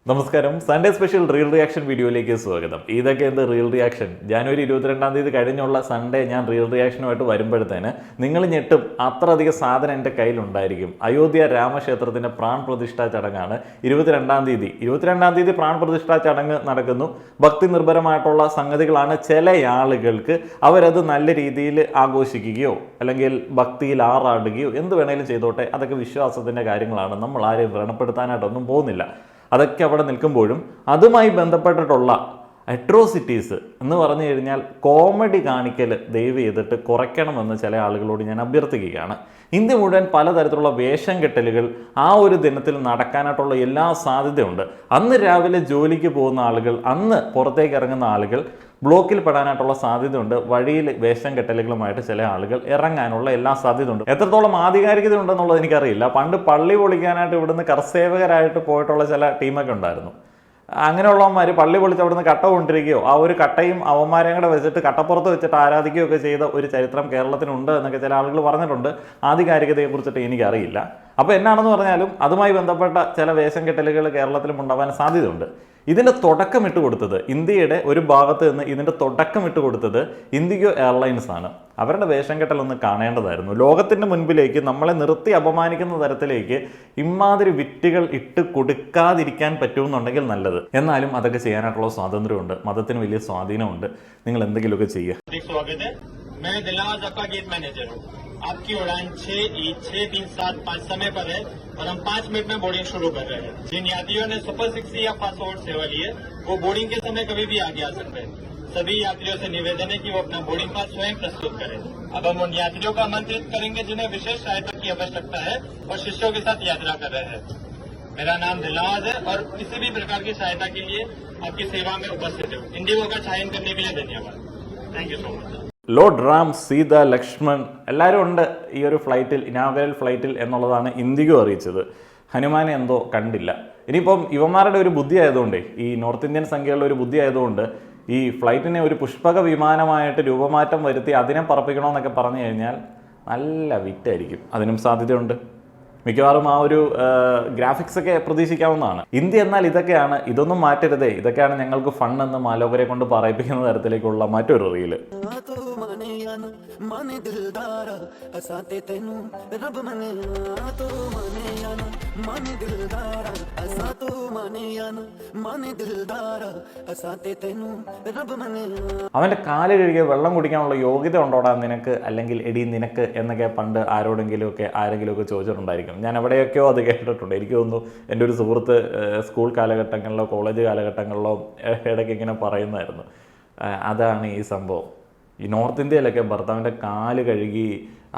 നമസ്കാരം. Sunday special real reaction വീഡിയോയിലേക്ക് സ്വാഗതം. ഇതൊക്കെ എന്ത് റിയൽ റിയാക്ഷൻ? ജനുവരി 22-ാം തീയതി കഴിഞ്ഞുള്ള സൺഡേ ഞാൻ റിയൽ റിയാക്ഷനുമായിട്ട് വരുമ്പോഴത്തേന് നിങ്ങൾ ഞെട്ടും. അത്രയധികം സാധനം എൻ്റെ കയ്യിലുണ്ടായിരിക്കും. അയോധ്യ രാമക്ഷേത്രത്തിൻ്റെ പ്രാൺ പ്രതിഷ്ഠാ ചടങ്ങാണ് 22-ാം തീയതി. 22-ാം തീയതി പ്രാൺ പ്രതിഷ്ഠാ ചടങ്ങ് നടക്കുന്നു. ഭക്തി നിർഭരമായിട്ടുള്ള സംഗതികളാണ്. ചില ആളുകൾക്ക് അവരത് നല്ല രീതിയിൽ ആഘോഷിക്കുകയോ അല്ലെങ്കിൽ ഭക്തിയിൽ ആറാടുകയോ എന്ത് വേണേലും ചെയ്തോട്ടെ. അതൊക്കെ വിശ്വാസത്തിൻ്റെ കാര്യങ്ങളാണ്. നമ്മൾ ആരെയും വ്രണപ്പെടുത്താനായിട്ടൊന്നും പോകുന്നില്ല. അതൊക്കെ അവിടെ നിൽക്കുമ്പോഴും അതുമായി ബന്ധപ്പെട്ടിട്ടുള്ള അട്രോസിറ്റീസ് എന്ന് പറഞ്ഞു കഴിഞ്ഞാൽ കോമഡി കാണിക്കൽ ദയവ് ചെയ്തിട്ട് കുറയ്ക്കണമെന്ന് ചില ആളുകളോട് ഞാൻ അഭ്യർത്ഥിക്കുകയാണ്. ഇന്ത്യ മുഴുവൻ പലതരത്തിലുള്ള വേഷം കെട്ടലുകൾ ആ ഒരു ദിനത്തിൽ നടക്കാനായിട്ടുള്ള എല്ലാ സാധ്യതയുണ്ട്. അന്ന് രാവിലെ ജോലിക്ക് പോകുന്ന ആളുകൾ, അന്ന് പുറത്തേക്ക് ഇറങ്ങുന്ന ആളുകൾ ബ്ലോക്കിൽ പെടാനായിട്ടുള്ള സാധ്യതയുണ്ട്. വഴിയിൽ വേഷം കെട്ടലുകളുമായിട്ട് ചില ആളുകൾ ഇറങ്ങാനുള്ള എല്ലാ സാധ്യതയുണ്ട്. എത്രത്തോളം ആധികാരികത ഉണ്ടെന്നുള്ളത് എനിക്കറിയില്ല. പണ്ട് പള്ളി പൊളിക്കാനായിട്ട് ഇവിടുന്ന് കർസേവകരായിട്ട് പോയിട്ടുള്ള ചില ടീമൊക്കെ ഉണ്ടായിരുന്നു. അങ്ങനെയുള്ളവന്മാർ പള്ളി പൊളിച്ച് അവിടുന്ന് കട്ട കൊണ്ടിരിക്കുകയോ ആ ഒരു കട്ടയും അവന്മാരെയും കൂടെ വെച്ചിട്ട് കട്ടപ്പുറത്ത് വെച്ചിട്ട് ആരാധിക്കുകയൊക്കെ ചെയ്ത ഒരു ചരിത്രം കേരളത്തിനുണ്ട് എന്നൊക്കെ ചില ആളുകൾ പറഞ്ഞിട്ടുണ്ട്. ആധികാരികതയെക്കുറിച്ചിട്ട് എനിക്കറിയില്ല. അപ്പോൾ എന്നാണെന്ന് പറഞ്ഞാലും അതുമായി ബന്ധപ്പെട്ട ചില വേഷം കെട്ടലുകൾ കേരളത്തിലും ഉണ്ടാവാൻ സാധ്യതയുണ്ട്. ഇതിൻ്റെ തുടക്കം ഇട്ട് കൊടുത്തത്, ഇന്ത്യയുടെ ഒരു ഭാഗത്ത് നിന്ന് ഇതിൻ്റെ തുടക്കം ഇട്ട് കൊടുത്തത് ഇൻഡിഗോ എയർലൈൻസ് ആണ്. അവരുടെ വേഷം കെട്ടലൊന്ന് കാണേണ്ടതായിരുന്നു. ലോകത്തിൻ്റെ മുൻപിലേക്ക് നമ്മളെ നിർത്തി അപമാനിക്കുന്ന തരത്തിലേക്ക് ഇമാതിരി വിറ്റുകൾ ഇട്ട് കൊടുക്കാതിരിക്കാൻ പറ്റുമെന്നുണ്ടെങ്കിൽ നല്ലത്. എന്നാലും അതൊക്കെ ചെയ്യാനായിട്ടുള്ള സ്വാതന്ത്ര്യമുണ്ട്. മതത്തിന് വലിയ സ്വാധീനമുണ്ട്. നിങ്ങൾ എന്തെങ്കിലുമൊക്കെ ചെയ്യുക. आपकी उड़ान 6E6375 समय पर है और हम 5 मिनट में बोर्डिंग शुरू कर रहे हैं। जिन यात्रियों ने सुपर 60 या फास्ट फॉरवर्ड सेवा ली है वो बोर्डिंग के समय कभी भी आगे आ सकते हैं। सभी यात्रियों से निवेदन है कि वो अपना बोर्डिंग पास स्वयं प्रस्तुत करें। अब हम उन यात्रियों को आमंत्रित करेंगे जिन्हें विशेष सहायता की आवश्यकता है और शिष्यों के साथ यात्रा कर रहे हैं। मेरा नाम दिलनवाज है और किसी भी प्रकार की सहायता के लिए आपकी सेवा में उपस्थित हूँ। इंडिगो का चयन करने के लिए धन्यवाद। Thank you so much. Lord Ram, Sita, Lakshman എല്ലാവരും ഉണ്ട് ഈ ഒരു ഫ്ലൈറ്റിൽ, ഇനാഗുറൽ ഫ്ലൈറ്റിൽ എന്നുള്ളതാണ് ഇൻഡിഗോ അറിയിച്ചത്. ഹനുമാനെ എന്തോ കണ്ടില്ല. ഇനിയിപ്പം ഇവന്മാരുടെ ഒരു ബുദ്ധി ആയതുകൊണ്ട്, ഈ നോർത്ത് ഇന്ത്യൻ സംഖ്യകളുടെ ഒരു ബുദ്ധി ആയതുകൊണ്ട് ഈ ഫ്ലൈറ്റിനെ ഒരു പുഷ്പക വിമാനമായിട്ട് രൂപമാറ്റം വരുത്തി അതിനെ പറപ്പിക്കണമെന്നൊക്കെ പറഞ്ഞു കഴിഞ്ഞാൽ നല്ല വിറ്റായിരിക്കും. അതിനും സാധ്യതയുണ്ട്. മിക്കവാറും ആ ഒരു ഗ്രാഫിക്സ് ഒക്കെ പ്രതീക്ഷിക്കാവുന്നതാണ്. ഇന്ത്യ എന്നാൽ ഇതൊക്കെയാണ്, ഇതൊന്നും മാറ്റരുതേ, ഇതൊക്കെയാണ് ഞങ്ങൾക്ക് ഫൺ എന്ന് മാലോകരെ കൊണ്ട് പറയിപ്പിക്കുന്ന തരത്തിലേക്കുള്ള മറ്റൊരു റീല്. അവന്റെ കാല് കഴുകിയ വെള്ളം കുടിക്കാനുള്ള യോഗ്യത ഉണ്ടോടാ നിനക്ക്, അല്ലെങ്കിൽ എടി നിനക്ക് എന്നൊക്കെ പണ്ട് ആരെങ്കിലും ഒക്കെ ചോദിച്ചിട്ടുണ്ടായിരിക്കും. ഞാൻ എവിടെയൊക്കെയോ അത് കേട്ടിട്ടുണ്ട്. എനിക്ക് തോന്നുന്നു എൻ്റെ ഒരു സുഹൃത്ത് സ്കൂൾ കാലഘട്ടങ്ങളിലോ കോളേജ് കാലഘട്ടങ്ങളിലോ ഇടയ്ക്ക് ഇങ്ങനെ പറയുന്നതായിരുന്നു. അതാണ് ഈ സംഭവം. ഈ നോർത്ത് ഇന്ത്യയിലൊക്കെ ഭർത്താവിൻ്റെ കാല് കഴുകി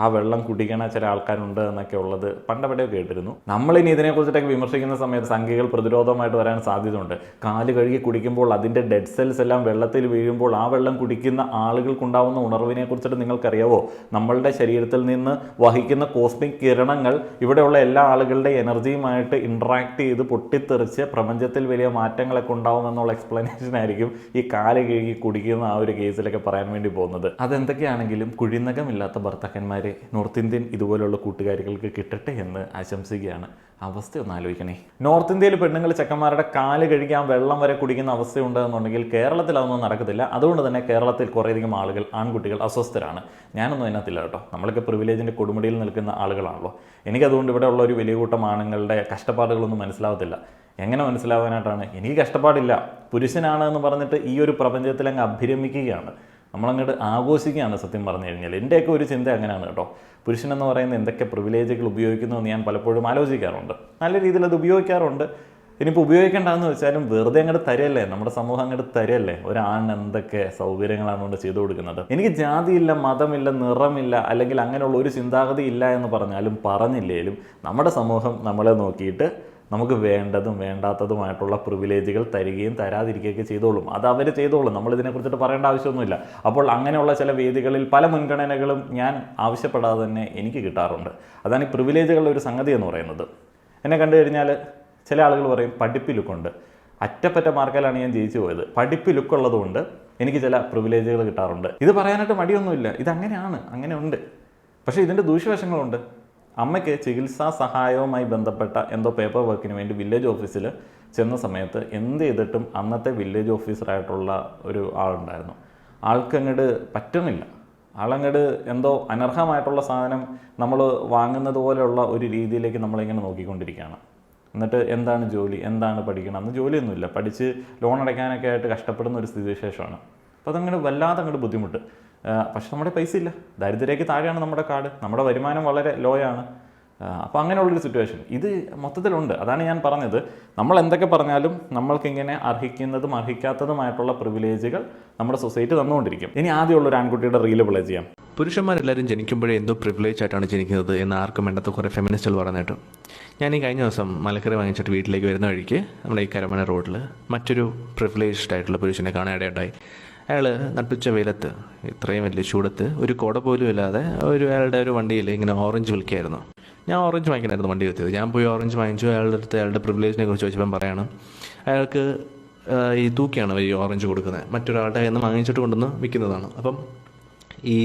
ആ വെള്ളം കുടിക്കണ ചില ആൾക്കാരുണ്ട് എന്നൊക്കെ ഉള്ളത് പണ്ടെവിടെയോ കേട്ടിരുന്നു. നമ്മളിനി ഇതിനെക്കുറിച്ചിട്ടൊക്കെ വിമർശിക്കുന്ന സമയത്ത് സംഖ്യകൾ പ്രതിരോധമായിട്ട് വരാൻ സാധ്യതയുണ്ട്. കാല് കഴുകി കുടിക്കുമ്പോൾ അതിൻ്റെ ഡെഡ് സെൽസ് എല്ലാം വെള്ളത്തിൽ വീഴുമ്പോൾ ആ വെള്ളം കുടിക്കുന്ന ആളുകൾക്കുണ്ടാവുന്ന ഉണർവിനെ കുറിച്ചിട്ട് നിങ്ങൾക്കറിയാവോ? നമ്മളുടെ ശരീരത്തിൽ നിന്ന് വഹിക്കുന്ന കോസ്മിക് കിരണങ്ങൾ ഇവിടെയുള്ള എല്ലാ ആളുകളുടെ എനർജിയുമായിട്ട് ഇൻട്രാക്ട് ചെയ്ത് പൊട്ടിത്തെറിച്ച് പ്രപഞ്ചത്തിൽ വലിയ മാറ്റങ്ങളൊക്കെ ഉണ്ടാവുമെന്നുള്ള എക്സ്പ്ലനേഷൻ ആയിരിക്കും ഈ കാല് കഴുകി കുടിക്കുന്ന ആ ഒരു കേസിലൊക്കെ പറയാൻ വേണ്ടി പോകുന്നത്. അതെന്തൊക്കെയാണെങ്കിലും കുഴിനകമില്ലാത്ത ഭർത്താക്കന്മാർ നോർത്ത് ഇന്ത്യൻ ഇതുപോലുള്ള കൂട്ടുകാരികൾക്ക് കിട്ടട്ടെ എന്ന് ആശംസിക്കുകയാണ്. അവസ്ഥ ഒന്ന് ആലോചിക്കണേ. നോർത്ത് ഇന്ത്യയിൽ പെണ്ണുങ്ങൾ ചെക്കന്മാരുടെ കാല് കഴുകി ആ വെള്ളം വരെ കുടിക്കുന്ന അവസ്ഥയുണ്ടെന്നുണ്ടെങ്കിൽ കേരളത്തിൽ അതൊന്നും നടക്കത്തില്ല. അതുകൊണ്ട് തന്നെ കേരളത്തിൽ കുറേയധികം ആളുകൾ, ആൺകുട്ടികൾ അസ്വസ്ഥരാണ്. ഞാനൊന്നും അതിനകത്തില്ല കേട്ടോ. നമ്മളൊക്കെ പ്രിവിലേജിൻ്റെ കൊടുമുടിയിൽ നിൽക്കുന്ന ആളുകളാണല്ലോ. എനിക്കതുകൊണ്ട് ഇവിടെ ഉള്ള ഒരു വലിയ കൂട്ടം ആണുങ്ങളുടെ കഷ്ടപ്പാടുകളൊന്നും മനസ്സിലാവത്തില്ല. എങ്ങനെ മനസ്സിലാവാനായിട്ടാണ്? എനിക്ക് കഷ്ടപ്പാടില്ല. പുരുഷനാണ് എന്ന് പറഞ്ഞിട്ട് ഈ ഒരു പ്രപഞ്ചത്തിൽ അങ്ങ് അഭിരമിക്കുകയാണ്, നമ്മളങ്ങോട്ട് ആഘോഷിക്കുകയാണ്. സത്യം പറഞ്ഞു കഴിഞ്ഞാൽ എൻ്റെയൊക്കെ ഒരു ചിന്ത അങ്ങനെയാണ് കേട്ടോ. പുരുഷനെന്ന് പറയുന്ന എന്തൊക്കെ പ്രിവിലേജുകൾ ഉപയോഗിക്കുന്നു എന്ന് ഞാൻ പലപ്പോഴും ആലോചിക്കാറുണ്ട്. നല്ല രീതിയിൽ അത് ഉപയോഗിക്കാറുണ്ട്. ഇനിയിപ്പോൾ ഉപയോഗിക്കേണ്ടതെന്ന് വെച്ചാലും വെറുതെ അങ്ങോട്ട് തരല്ലേ, നമ്മുടെ സമൂഹം അങ്ങോട്ട് തരല്ലേ. ഒരാണ് എന്തൊക്കെ സൗകര്യങ്ങളാണ് കൊണ്ട് ചെയ്തു കൊടുക്കുന്നത്. എനിക്ക് ജാതിയില്ല, മതമില്ല, നിറമില്ല, അല്ലെങ്കിൽ അങ്ങനെയുള്ള ഒരു ചിന്താഗതി ഇല്ല എന്ന് പറഞ്ഞില്ലേലും നമ്മുടെ സമൂഹം നമ്മളെ നോക്കിയിട്ട് നമുക്ക് വേണ്ടതും വേണ്ടാത്തതുമായിട്ടുള്ള പ്രിവിലേജുകൾ തരികയും തരാതിരിക്കുകയൊക്കെ ചെയ്തോളും. അത് അവർ ചെയ്തോളും. നമ്മളിതിനെക്കുറിച്ചിട്ട് പറയേണ്ട ആവശ്യമൊന്നുമില്ല. അപ്പോൾ അങ്ങനെയുള്ള ചില വേദികളിൽ പല മുൻഗണനകളും ഞാൻ ആവശ്യപ്പെടാതെ തന്നെ എനിക്ക് കിട്ടാറുണ്ട്. അതാണ് ഈ പ്രിവിലേജുകളുടെ ഒരു സംഗതി എന്ന് പറയുന്നത്. എന്നെ കണ്ടു കഴിഞ്ഞാൽ ചില ആളുകൾ പറയും പഠിപ്പ് ലുക്കുണ്ട്. അറ്റപ്പറ്റ മാർക്കിലാണ് ഞാൻ ജയിച്ചു പോയത്. പഠിപ്പ് ലുക്കുള്ളതുകൊണ്ട് എനിക്ക് ചില പ്രിവിലേജുകൾ കിട്ടാറുണ്ട്. ഇത് പറയാനായിട്ട് മടിയൊന്നുമില്ല. ഇതങ്ങനെയാണ്, അങ്ങനെ ഉണ്ട്. പക്ഷേ ഇതിൻ്റെ ദൂഷ്യവശങ്ങളുണ്ട്. അമ്മയ്ക്ക് ചികിത്സാ സഹായവുമായി ബന്ധപ്പെട്ട എന്തോ പേപ്പർ വർക്കിന് വേണ്ടി വില്ലേജ് ഓഫീസിൽ ചെന്ന സമയത്ത് എന്ത് ചെയ്തിട്ടും അന്നത്തെ വില്ലേജ് ഓഫീസറായിട്ടുള്ള ഒരു ആളുണ്ടായിരുന്നു, ആൾക്കങ്ങോട്ട് പറ്റുന്നില്ല. ആളങ്ങോട്ട് എന്തോ അനർഹമായിട്ടുള്ള സാധനം നമ്മൾ വാങ്ങുന്നത് പോലെയുള്ള ഒരു രീതിയിലേക്ക് നമ്മളിങ്ങനെ നോക്കിക്കൊണ്ടിരിക്കുകയാണ്. എന്നിട്ട് എന്താണ് ജോലി, എന്താണ് പഠിക്കണം, അന്ന് ജോലിയൊന്നുമില്ല, പഠിച്ച് ലോൺ അടയ്ക്കാനൊക്കെ ആയിട്ട് കഷ്ടപ്പെടുന്ന ഒരു സ്ഥിതിവിശേഷമാണ്. അപ്പോൾ അതങ്ങോട്ട് വല്ലാതെ അങ്ങോട്ട് ബുദ്ധിമുട്ട്. പക്ഷെ നമ്മുടെ പൈസ ഇല്ല, ദരിദ്രരേഖയ്ക്ക് താഴെയാണ് നമ്മുടെ കാർഡ്, നമ്മുടെ വരുമാനം വളരെ ലോ ആണ്. അപ്പോൾ അങ്ങനെയുള്ളൊരു സിറ്റുവേഷൻ ഇത് മൊത്തത്തിലുണ്ട്. അതാണ് ഞാൻ പറഞ്ഞത്, നമ്മൾ എന്തൊക്കെ പറഞ്ഞാലും നമ്മൾക്കിങ്ങനെ അർഹിക്കുന്നതും അർഹിക്കാത്തതുമായിട്ടുള്ള പ്രിവിലേജുകൾ നമ്മുടെ സൊസൈറ്റി തന്നുകൊണ്ടിരിക്കും. ഇനി ആദ്യമുള്ള ഒരു ആൺകുട്ടിയുടെ റീല് പ്ലേ ചെയ്യാം. പുരുഷന്മാരെല്ലാവരും ജനിക്കുമ്പോഴേ എന്തോ പ്രിവിലേജ് ആയിട്ടാണ് ജനിക്കുന്നത് എന്ന് ആർക്കും വേണ്ടാത്ത കുറേ ഫെമിനിസ്റ്റുകൾ പറഞ്ഞിട്ട്. ഞാൻ ഈ കഴിഞ്ഞ ദിവസം മലക്കറി വാങ്ങിച്ചിട്ട് വീട്ടിലേക്ക് വരുന്ന വഴിക്ക് നമ്മുടെ ഈ കരമന റോഡിൽ മറ്റൊരു പ്രിവിലേജ്ഡ് ആയിട്ടുള്ള പുരുഷനെ കാണാനിടയുണ്ടായി. അയാൾ നട്ടുച്ച വെയിലത്ത് ഇത്രയും വലിയ ചൂടത്ത് ഒരു കുട പോലും ഇല്ലാതെ അയാളുടെ ഒരു വണ്ടിയിൽ ഇങ്ങനെ ഓറഞ്ച് വിൽക്കുകയായിരുന്നു. ഞാൻ ഓറഞ്ച് വാങ്ങിക്കണമായിരുന്നു വണ്ടി എത്തിയത്. ഞാൻ പോയി ഓറഞ്ച് വാങ്ങിച്ചു. അയാളുടെ അടുത്ത് അയാളുടെ പ്രിവിലേജിനെ കുറിച്ച് ചോദിച്ചപ്പം പറയാണ് അയാൾക്ക് ഈ തൂക്കിയാണ് ഈ ഓറഞ്ച് കൊടുക്കുന്നത്, മറ്റൊരാളുടെ കയ്യിൽ നിന്ന് വാങ്ങിച്ചിട്ട് കൊണ്ടുവന്ന് വിൽക്കുന്നതാണ്. അപ്പം ഈ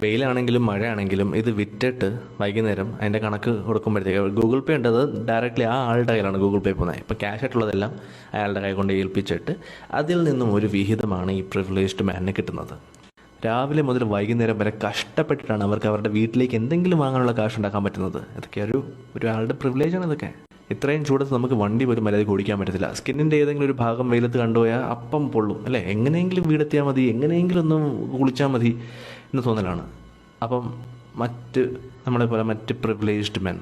വെയിലാണെങ്കിലും മഴയാണെങ്കിലും ഇത് വിറ്റിട്ട് വൈകുന്നേരം അതിൻ്റെ കണക്ക് കൊടുക്കുമ്പോഴത്തേക്ക് ഗൂഗിൾ പേ ഉണ്ടത് ഡയറക്റ്റ്ലി ആ ആളുടെ കയ്യിലാണ് ഗൂഗിൾ പേ പോകുന്നത്. ഇപ്പോൾ ക്യാഷ് ആയിട്ടുള്ളതെല്ലാം അയാളുടെ കൈ കൊണ്ട് ഏൽപ്പിച്ചിട്ട് അതിൽ നിന്നും ഒരു വിഹിതമാണ് ഈ പ്രിവിലേജ്ഡ് മാനിന് കിട്ടുന്നത്. രാവിലെ മുതൽ വൈകുന്നേരം വരെ കഷ്ടപ്പെട്ടിട്ടാണ് അവർക്ക് അവരുടെ വീട്ടിലേക്ക് എന്തെങ്കിലും വാങ്ങാനുള്ള കാശ് ഉണ്ടാക്കാൻ പറ്റുന്നത്. ഇതൊക്കെ ഒരാളുടെ പ്രിവിലേജാണ് ഇതൊക്കെ. ഇത്രയും ചൂടത്ത് നമുക്ക് വണ്ടി പോലും മര്യാദയ്ക്ക് ഓടിക്കാൻ പറ്റത്തില്ല. സ്കിന്നിൻ്റെ ഏതെങ്കിലും ഒരു ഭാഗം വെയിലത്ത് കണ്ടുപോയാൽ അപ്പം പൊള്ളും അല്ലേ, എങ്ങനെയെങ്കിലും വീടെത്തിയാൽ മതി, എങ്ങനെയെങ്കിലും ഒന്ന് കുളിച്ചാൽ മതി എന്ന് തോന്നലാണ്. അപ്പം നമ്മളെ പോലെ മറ്റ് പ്രിവിലേജ്ഡ് മെൻ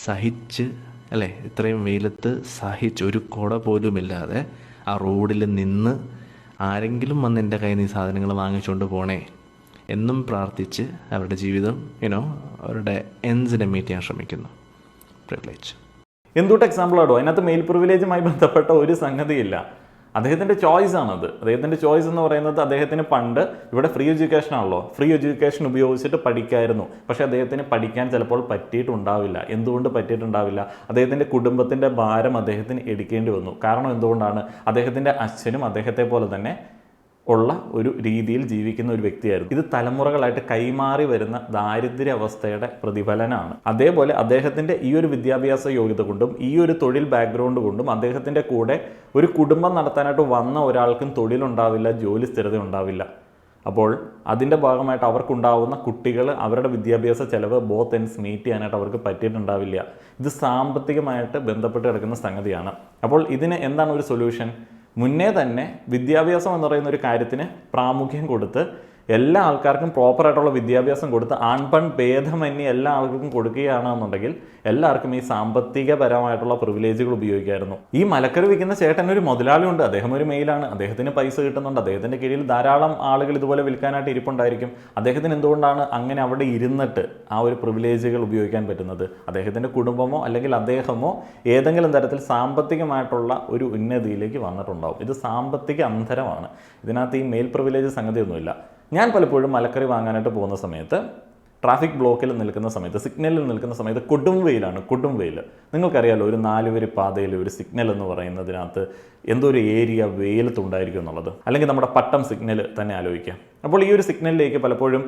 സഹിച്ച് അല്ലേ, ഇത്രയും വെയിലത്ത് സഹിച്ച് ഒരു കുട പോലുമില്ലാതെ ആ റോഡിൽ നിന്ന് ആരെങ്കിലും വന്ന് എൻ്റെ കയ്യിൽ നിന്ന് ഈ സാധനങ്ങൾ വാങ്ങിച്ചുകൊണ്ട് പോണേ എന്നും പ്രാർത്ഥിച്ച് അവരുടെ ജീവിതം അവരുടെ എൻസിനെ മീറ്റ് ചെയ്യാൻ ശ്രമിക്കുന്നു. പ്രിവിലേജ് എന്തുട്ട് എക്സാമ്പിൾ ആടോ, അതിനകത്ത് മെയിൽ പ്രിവിലേജുമായി ബന്ധപ്പെട്ട ഒരു സംഗതിയില്ല. അദ്ദേഹത്തിൻ്റെ ചോയ്സ് ആണത്. അദ്ദേഹത്തിൻ്റെ ചോയ്സ് എന്ന് പറയുന്നത്, അദ്ദേഹത്തിന് പണ്ട് ഇവിടെ ഫ്രീ എഡ്യൂക്കേഷൻ ആണല്ലോ, ഫ്രീ എഡ്യൂക്കേഷൻ ഉപയോഗിച്ചിട്ട് പഠിക്കായിരുന്നു. പക്ഷേ അദ്ദേഹത്തിന് പഠിക്കാൻ ചിലപ്പോൾ പറ്റിയിട്ടുണ്ടാവില്ല. എന്തുകൊണ്ട് പറ്റിയിട്ടുണ്ടാവില്ല? അദ്ദേഹത്തിൻ്റെ കുടുംബത്തിൻ്റെ ഭാരം അദ്ദേഹത്തിന് എടുക്കേണ്ടി വന്നു. കാരണം എന്തുകൊണ്ടാണ്? അദ്ദേഹത്തിൻ്റെ അച്ഛനും അദ്ദേഹത്തെ പോലെ തന്നെ ഉള്ള ഒരു രീതിയിൽ ജീവിക്കുന്ന ഒരു വ്യക്തിയായിരുന്നു. ഇത് തലമുറകളായിട്ട് കൈമാറി വരുന്ന ദാരിദ്ര്യ അവസ്ഥയുടെ പ്രതിഫലനമാണ്. അതേപോലെ അദ്ദേഹത്തിൻ്റെ ഈ ഒരു വിദ്യാഭ്യാസ യോഗ്യത കൊണ്ടും ഈ ഒരു തൊഴിൽ ബാക്ക്ഗ്രൗണ്ട് കൊണ്ടും അദ്ദേഹത്തിൻ്റെ കൂടെ ഒരു കുടുംബം നടത്താനായിട്ട് വന്ന ഒരാൾക്കും തൊഴിലുണ്ടാവില്ല, ജോലി സ്ഥിരത ഉണ്ടാവില്ല. അപ്പോൾ അതിൻ്റെ ഭാഗമായിട്ട് അവർക്കുണ്ടാവുന്ന കുട്ടികൾ, അവരുടെ വിദ്യാഭ്യാസ ചെലവ് ബോത്ത് എൻഡ്സ് മീറ്റ് ചെയ്യാനായിട്ട് അവർക്ക് പറ്റിയിട്ടുണ്ടാവില്ല. ഇത് സാമ്പത്തികമായിട്ട് ബന്ധപ്പെട്ട് കിടക്കുന്ന സംഗതിയാണ്. അപ്പോൾ ഇതിന് എന്താണ് ഒരു സൊല്യൂഷൻ? മുന്നേ തന്നെ വിദ്യാഭ്യാസം എന്ന് പറയുന്ന ഒരു കാര്യത്തിന് പ്രാമുഖ്യം കൊടുത്ത് എല്ലാ ആൾക്കാർക്കും പ്രോപ്പറായിട്ടുള്ള വിദ്യാഭ്യാസം കൊടുത്ത് ആൺപെൺ ഭേദമന്യേ എല്ലാ ആൾക്കാർക്കും കൊടുക്കുകയാണെന്നുണ്ടെങ്കിൽ എല്ലാവർക്കും ഈ സാമ്പത്തികപരമായിട്ടുള്ള പ്രിവിലേജുകൾ ഉപയോഗിക്കായിരുന്നു. ഈ മലക്കറി വിൽക്കുന്ന ചേട്ടൻ ഒരു മുതലാളിയുണ്ട്, അദ്ദേഹം ഒരു മെയിലാണ്, അദ്ദേഹത്തിന് പൈസ കിട്ടുന്നുണ്ട്, അദ്ദേഹത്തിൻ്റെ കീഴിൽ ധാരാളം ആളുകൾ ഇതുപോലെ വിൽക്കാനായിട്ട് ഇരിപ്പുണ്ടായിരിക്കും. അദ്ദേഹത്തിന് എന്തുകൊണ്ടാണ് അങ്ങനെ അവിടെ ഇരുന്നിട്ട് ആ ഒരു പ്രിവിലേജുകൾ ഉപയോഗിക്കാൻ പറ്റുന്നത്? അദ്ദേഹത്തിൻ്റെ കുടുംബമോ അല്ലെങ്കിൽ അദ്ദേഹമോ ഏതെങ്കിലും തരത്തിൽ സാമ്പത്തികമായിട്ടുള്ള ഒരു ഉന്നതിയിലേക്ക് വന്നിട്ടുണ്ടാവും. ഇത് സാമ്പത്തിക അന്തരമാണ്. ഇതിനകത്ത് ഈ മെയിൽ പ്രിവിലേജ് സംഗതിയൊന്നുമില്ല. ഞാൻ പലപ്പോഴും മലക്കറി വാങ്ങാനായിട്ട് പോകുന്ന സമയത്ത് ട്രാഫിക് ബ്ലോക്കിൽ നിൽക്കുന്ന സമയത്ത്, സിഗ്നലിൽ നിൽക്കുന്ന സമയത്ത് കൊടും വെയിലാണ്, കൊടും വെയിൽ. നിങ്ങൾക്കറിയാലോ, ഒരു 4 വരി പാതയിൽ ഒരു സിഗ്നൽ എന്ന് പറയുന്നതിനകത്ത് എന്തോ ഒരു ഏരിയ വെയിലത്തുണ്ടായിരിക്കും എന്നുള്ളത്. അല്ലെങ്കിൽ നമ്മുടെ പട്ടം സിഗ്നൽ തന്നെ ആലോചിക്കാം. അപ്പോൾ ഈ ഒരു സിഗ്നലിലേക്ക് പലപ്പോഴും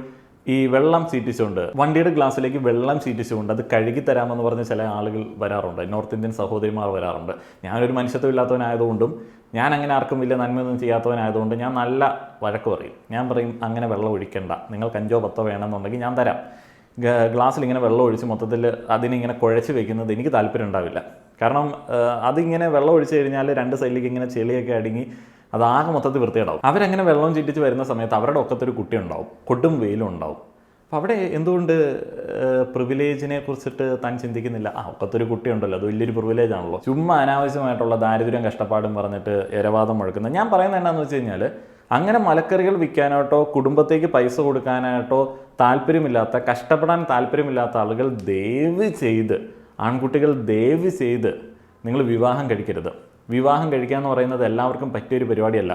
ഈ വെള്ളം ചീറ്റിച്ചുകൊണ്ട്, വണ്ടിയുടെ ഗ്ലാസ്സിലേക്ക് വെള്ളം ചീറ്റിച്ചുകൊണ്ട് അത് കഴുകി തരാമെന്ന് പറഞ്ഞ് ചില ആളുകൾ വരാറുണ്ട്. നോർത്ത് ഇന്ത്യൻ സഹോദരിമാർ വരാറുണ്ട്. ഞാനൊരു മനുഷ്യത്വം ഇല്ലാത്തവനായതുകൊണ്ടും ഞാൻ അങ്ങനെ ആർക്കും വലിയ നന്മയൊന്നും ചെയ്യാത്തവനായതുകൊണ്ട് ഞാൻ നല്ല വഴക്ക് പറയും. ഞാൻ പറയും, അങ്ങനെ വെള്ളം ഒഴിക്കണ്ട, നിങ്ങൾക്ക് 5 or 10 വേണമെന്നുണ്ടെങ്കിൽ ഞാൻ തരാം. ഗ്ലാസ്സിൽ ഇങ്ങനെ വെള്ളം ഒഴിച്ച് മൊത്തത്തിൽ അതിനിങ്ങനെ കുഴച്ച് വെക്കുന്നത് എനിക്ക് താല്പര്യം ഉണ്ടാവില്ല. കാരണം അതിങ്ങനെ വെള്ളം ഒഴിച്ച് കഴിഞ്ഞാൽ 2 സൈഡിലേക്ക് ഇങ്ങനെ ചെളിയൊക്കെ അടുങ്ങി അതാകെ മൊത്തത്തിൽ വൃത്തിയുണ്ടാവും. അവരങ്ങനെ വെള്ളം ചീറ്റിച്ച് വരുന്ന സമയത്ത് അവരുടെ ഒക്കത്തൊരു കുട്ടി ഉണ്ടാവും, കൊടും വെയിലും ഉണ്ടാവും. അപ്പോൾ അവിടെ എന്തുകൊണ്ട് പ്രിവിലേജിനെ കുറിച്ചിട്ട് താൻ ചിന്തിക്കുന്നില്ല? ഒക്കത്തൊരു കുട്ടിയുണ്ടല്ലോ, അത് വലിയൊരു പ്രിവിലേജ് ആണല്ലോ. ചുമ്മാ അനാവശ്യമായിട്ടുള്ള ദാരിദ്ര്യം കഷ്ടപ്പാടും പറഞ്ഞിട്ട് ഇരവാദം മുഴക്കുന്നത്. ഞാൻ പറയുന്നത് എന്താണെന്ന് വെച്ച് കഴിഞ്ഞാൽ, അങ്ങനെ മലക്കറികൾ വിൽക്കാനായിട്ടോ കുടുംബത്തേക്ക് പൈസ കൊടുക്കാനായിട്ടോ താല്പര്യമില്ലാത്ത, കഷ്ടപ്പെടാൻ താല്പര്യമില്ലാത്ത ആളുകൾ ദയവ് ചെയ്ത്, ആൺകുട്ടികൾ ദയവ് ചെയ്ത് നിങ്ങൾ വിവാഹം കഴിക്കരുത്. വിവാഹം കഴിക്കുക എന്ന് പറയുന്നത് എല്ലാവർക്കും പറ്റിയൊരു പരിപാടിയല്ല.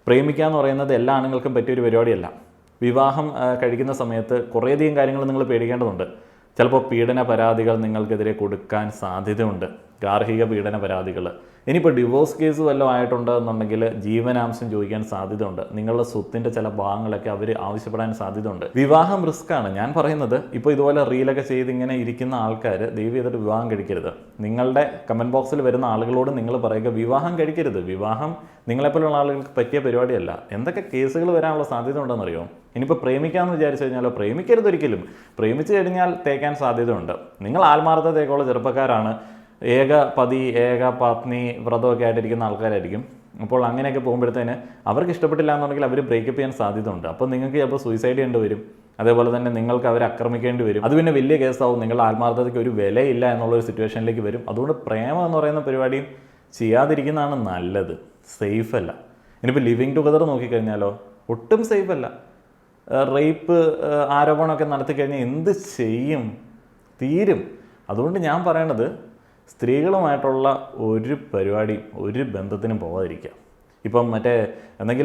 പ്രേമിക്കുക എന്ന് പറയുന്നത് എല്ലാ ആണുങ്ങൾക്കും പറ്റിയൊരു പരിപാടിയല്ല. വിവാഹം കഴിക്കുന്ന സമയത്ത് കുറേയധികം കാര്യങ്ങൾ നിങ്ങൾ പേടിക്കേണ്ടതുണ്ട്. ചിലപ്പോൾ പീഡന പരാതികൾ നിങ്ങൾക്കെതിരെ കൊടുക്കാൻ സാധ്യതയുണ്ട്. ഗാർഹിക പീഡന പരാതികൾ. ഇനിയിപ്പോൾ ഡിവോഴ്സ് കേസ് വല്ലതും ആയിട്ടുണ്ടെന്നുണ്ടെങ്കിൽ ജീവനാംശം ചോദിക്കാൻ സാധ്യതയുണ്ട്. നിങ്ങളുടെ സ്വത്തിൻ്റെ ചില ഭാഗങ്ങളൊക്കെ അവർ ആവശ്യപ്പെടാൻ സാധ്യതയുണ്ട്. വിവാഹം റിസ്ക്കാണ്. ഞാൻ പറയുന്നത് ഇപ്പോൾ ഇതുപോലെ റീലൊക്കെ ചെയ്ത് ഇങ്ങനെ ഇരിക്കുന്ന ആൾക്കാർ ദയവ് ചെയ്തിട്ട് വിവാഹം കഴിക്കരുത്. നിങ്ങളുടെ കമൻറ്റ് ബോക്സിൽ വരുന്ന ആളുകളോട് നിങ്ങൾ പറയുക വിവാഹം കഴിക്കരുത്. വിവാഹം നിങ്ങളെപ്പോലുള്ള ആളുകൾക്ക് പറ്റിയ പരിപാടിയല്ല. എന്തൊക്കെ കേസുകൾ വരാനുള്ള സാധ്യത ഉണ്ടെന്നറിയോ? ഇനിയിപ്പോൾ പ്രേമിക്കാമെന്ന് വിചാരിച്ചു കഴിഞ്ഞാലോ പ്രേമിക്കരുത് ഒരിക്കലും. പ്രേമിച്ചു കഴിഞ്ഞാൽ തേക്കാൻ സാധ്യതയുണ്ട്. നിങ്ങൾ ആത്മാർത്ഥതയൊക്കെയുള്ള ചെറുപ്പക്കാരാണ്, ഏക പതി ഏക പത്നി വ്രതമൊക്കെ ആയിട്ടിരിക്കുന്ന ആൾക്കാരായിരിക്കും. അപ്പോൾ അങ്ങനെയൊക്കെ പോകുമ്പോഴത്തേന് അവർക്ക് ഇഷ്ടപ്പെട്ടില്ല എന്നുണ്ടെങ്കിൽ അവർ ബ്രേക്കപ്പ് ചെയ്യാൻ സാധ്യതയുണ്ട്. അപ്പോൾ നിങ്ങൾക്ക് ചിലപ്പോൾ സൂയിസൈഡ് ചെയ്യേണ്ടി വരും. അതേപോലെ തന്നെ നിങ്ങൾക്ക് അവരെ ആക്രമിക്കേണ്ടി വരും. അത് പിന്നെ വലിയ കേസാവും. നിങ്ങളുടെ ആത്മാർത്ഥതയ്ക്ക് ഒരു വിലയില്ല എന്നുള്ളൊരു സിറ്റുവേഷനിലേക്ക് വരും. അതുകൊണ്ട് പ്രേമം എന്ന് പറയുന്ന പരിപാടിയും ചെയ്യാതിരിക്കുന്നതാണ് നല്ലത്. സേഫ് അല്ല. ഇനിയിപ്പോൾ ലിവിങ് ടുഗദർ നോക്കിക്കഴിഞ്ഞാലോ ഒട്ടും സേഫ് അല്ല. റേപ്പ് ആരോപണമൊക്കെ നടത്തിക്കഴിഞ്ഞാൽ എന്ത് ചെയ്യും? തീരും. അതുകൊണ്ട് ഞാൻ പറയണത് സ്ത്രീകളുമായിട്ടുള്ള ഒരു പരിപാടിയും ഒരു ബന്ധത്തിനും പോകാതിരിക്കുക. ഇപ്പം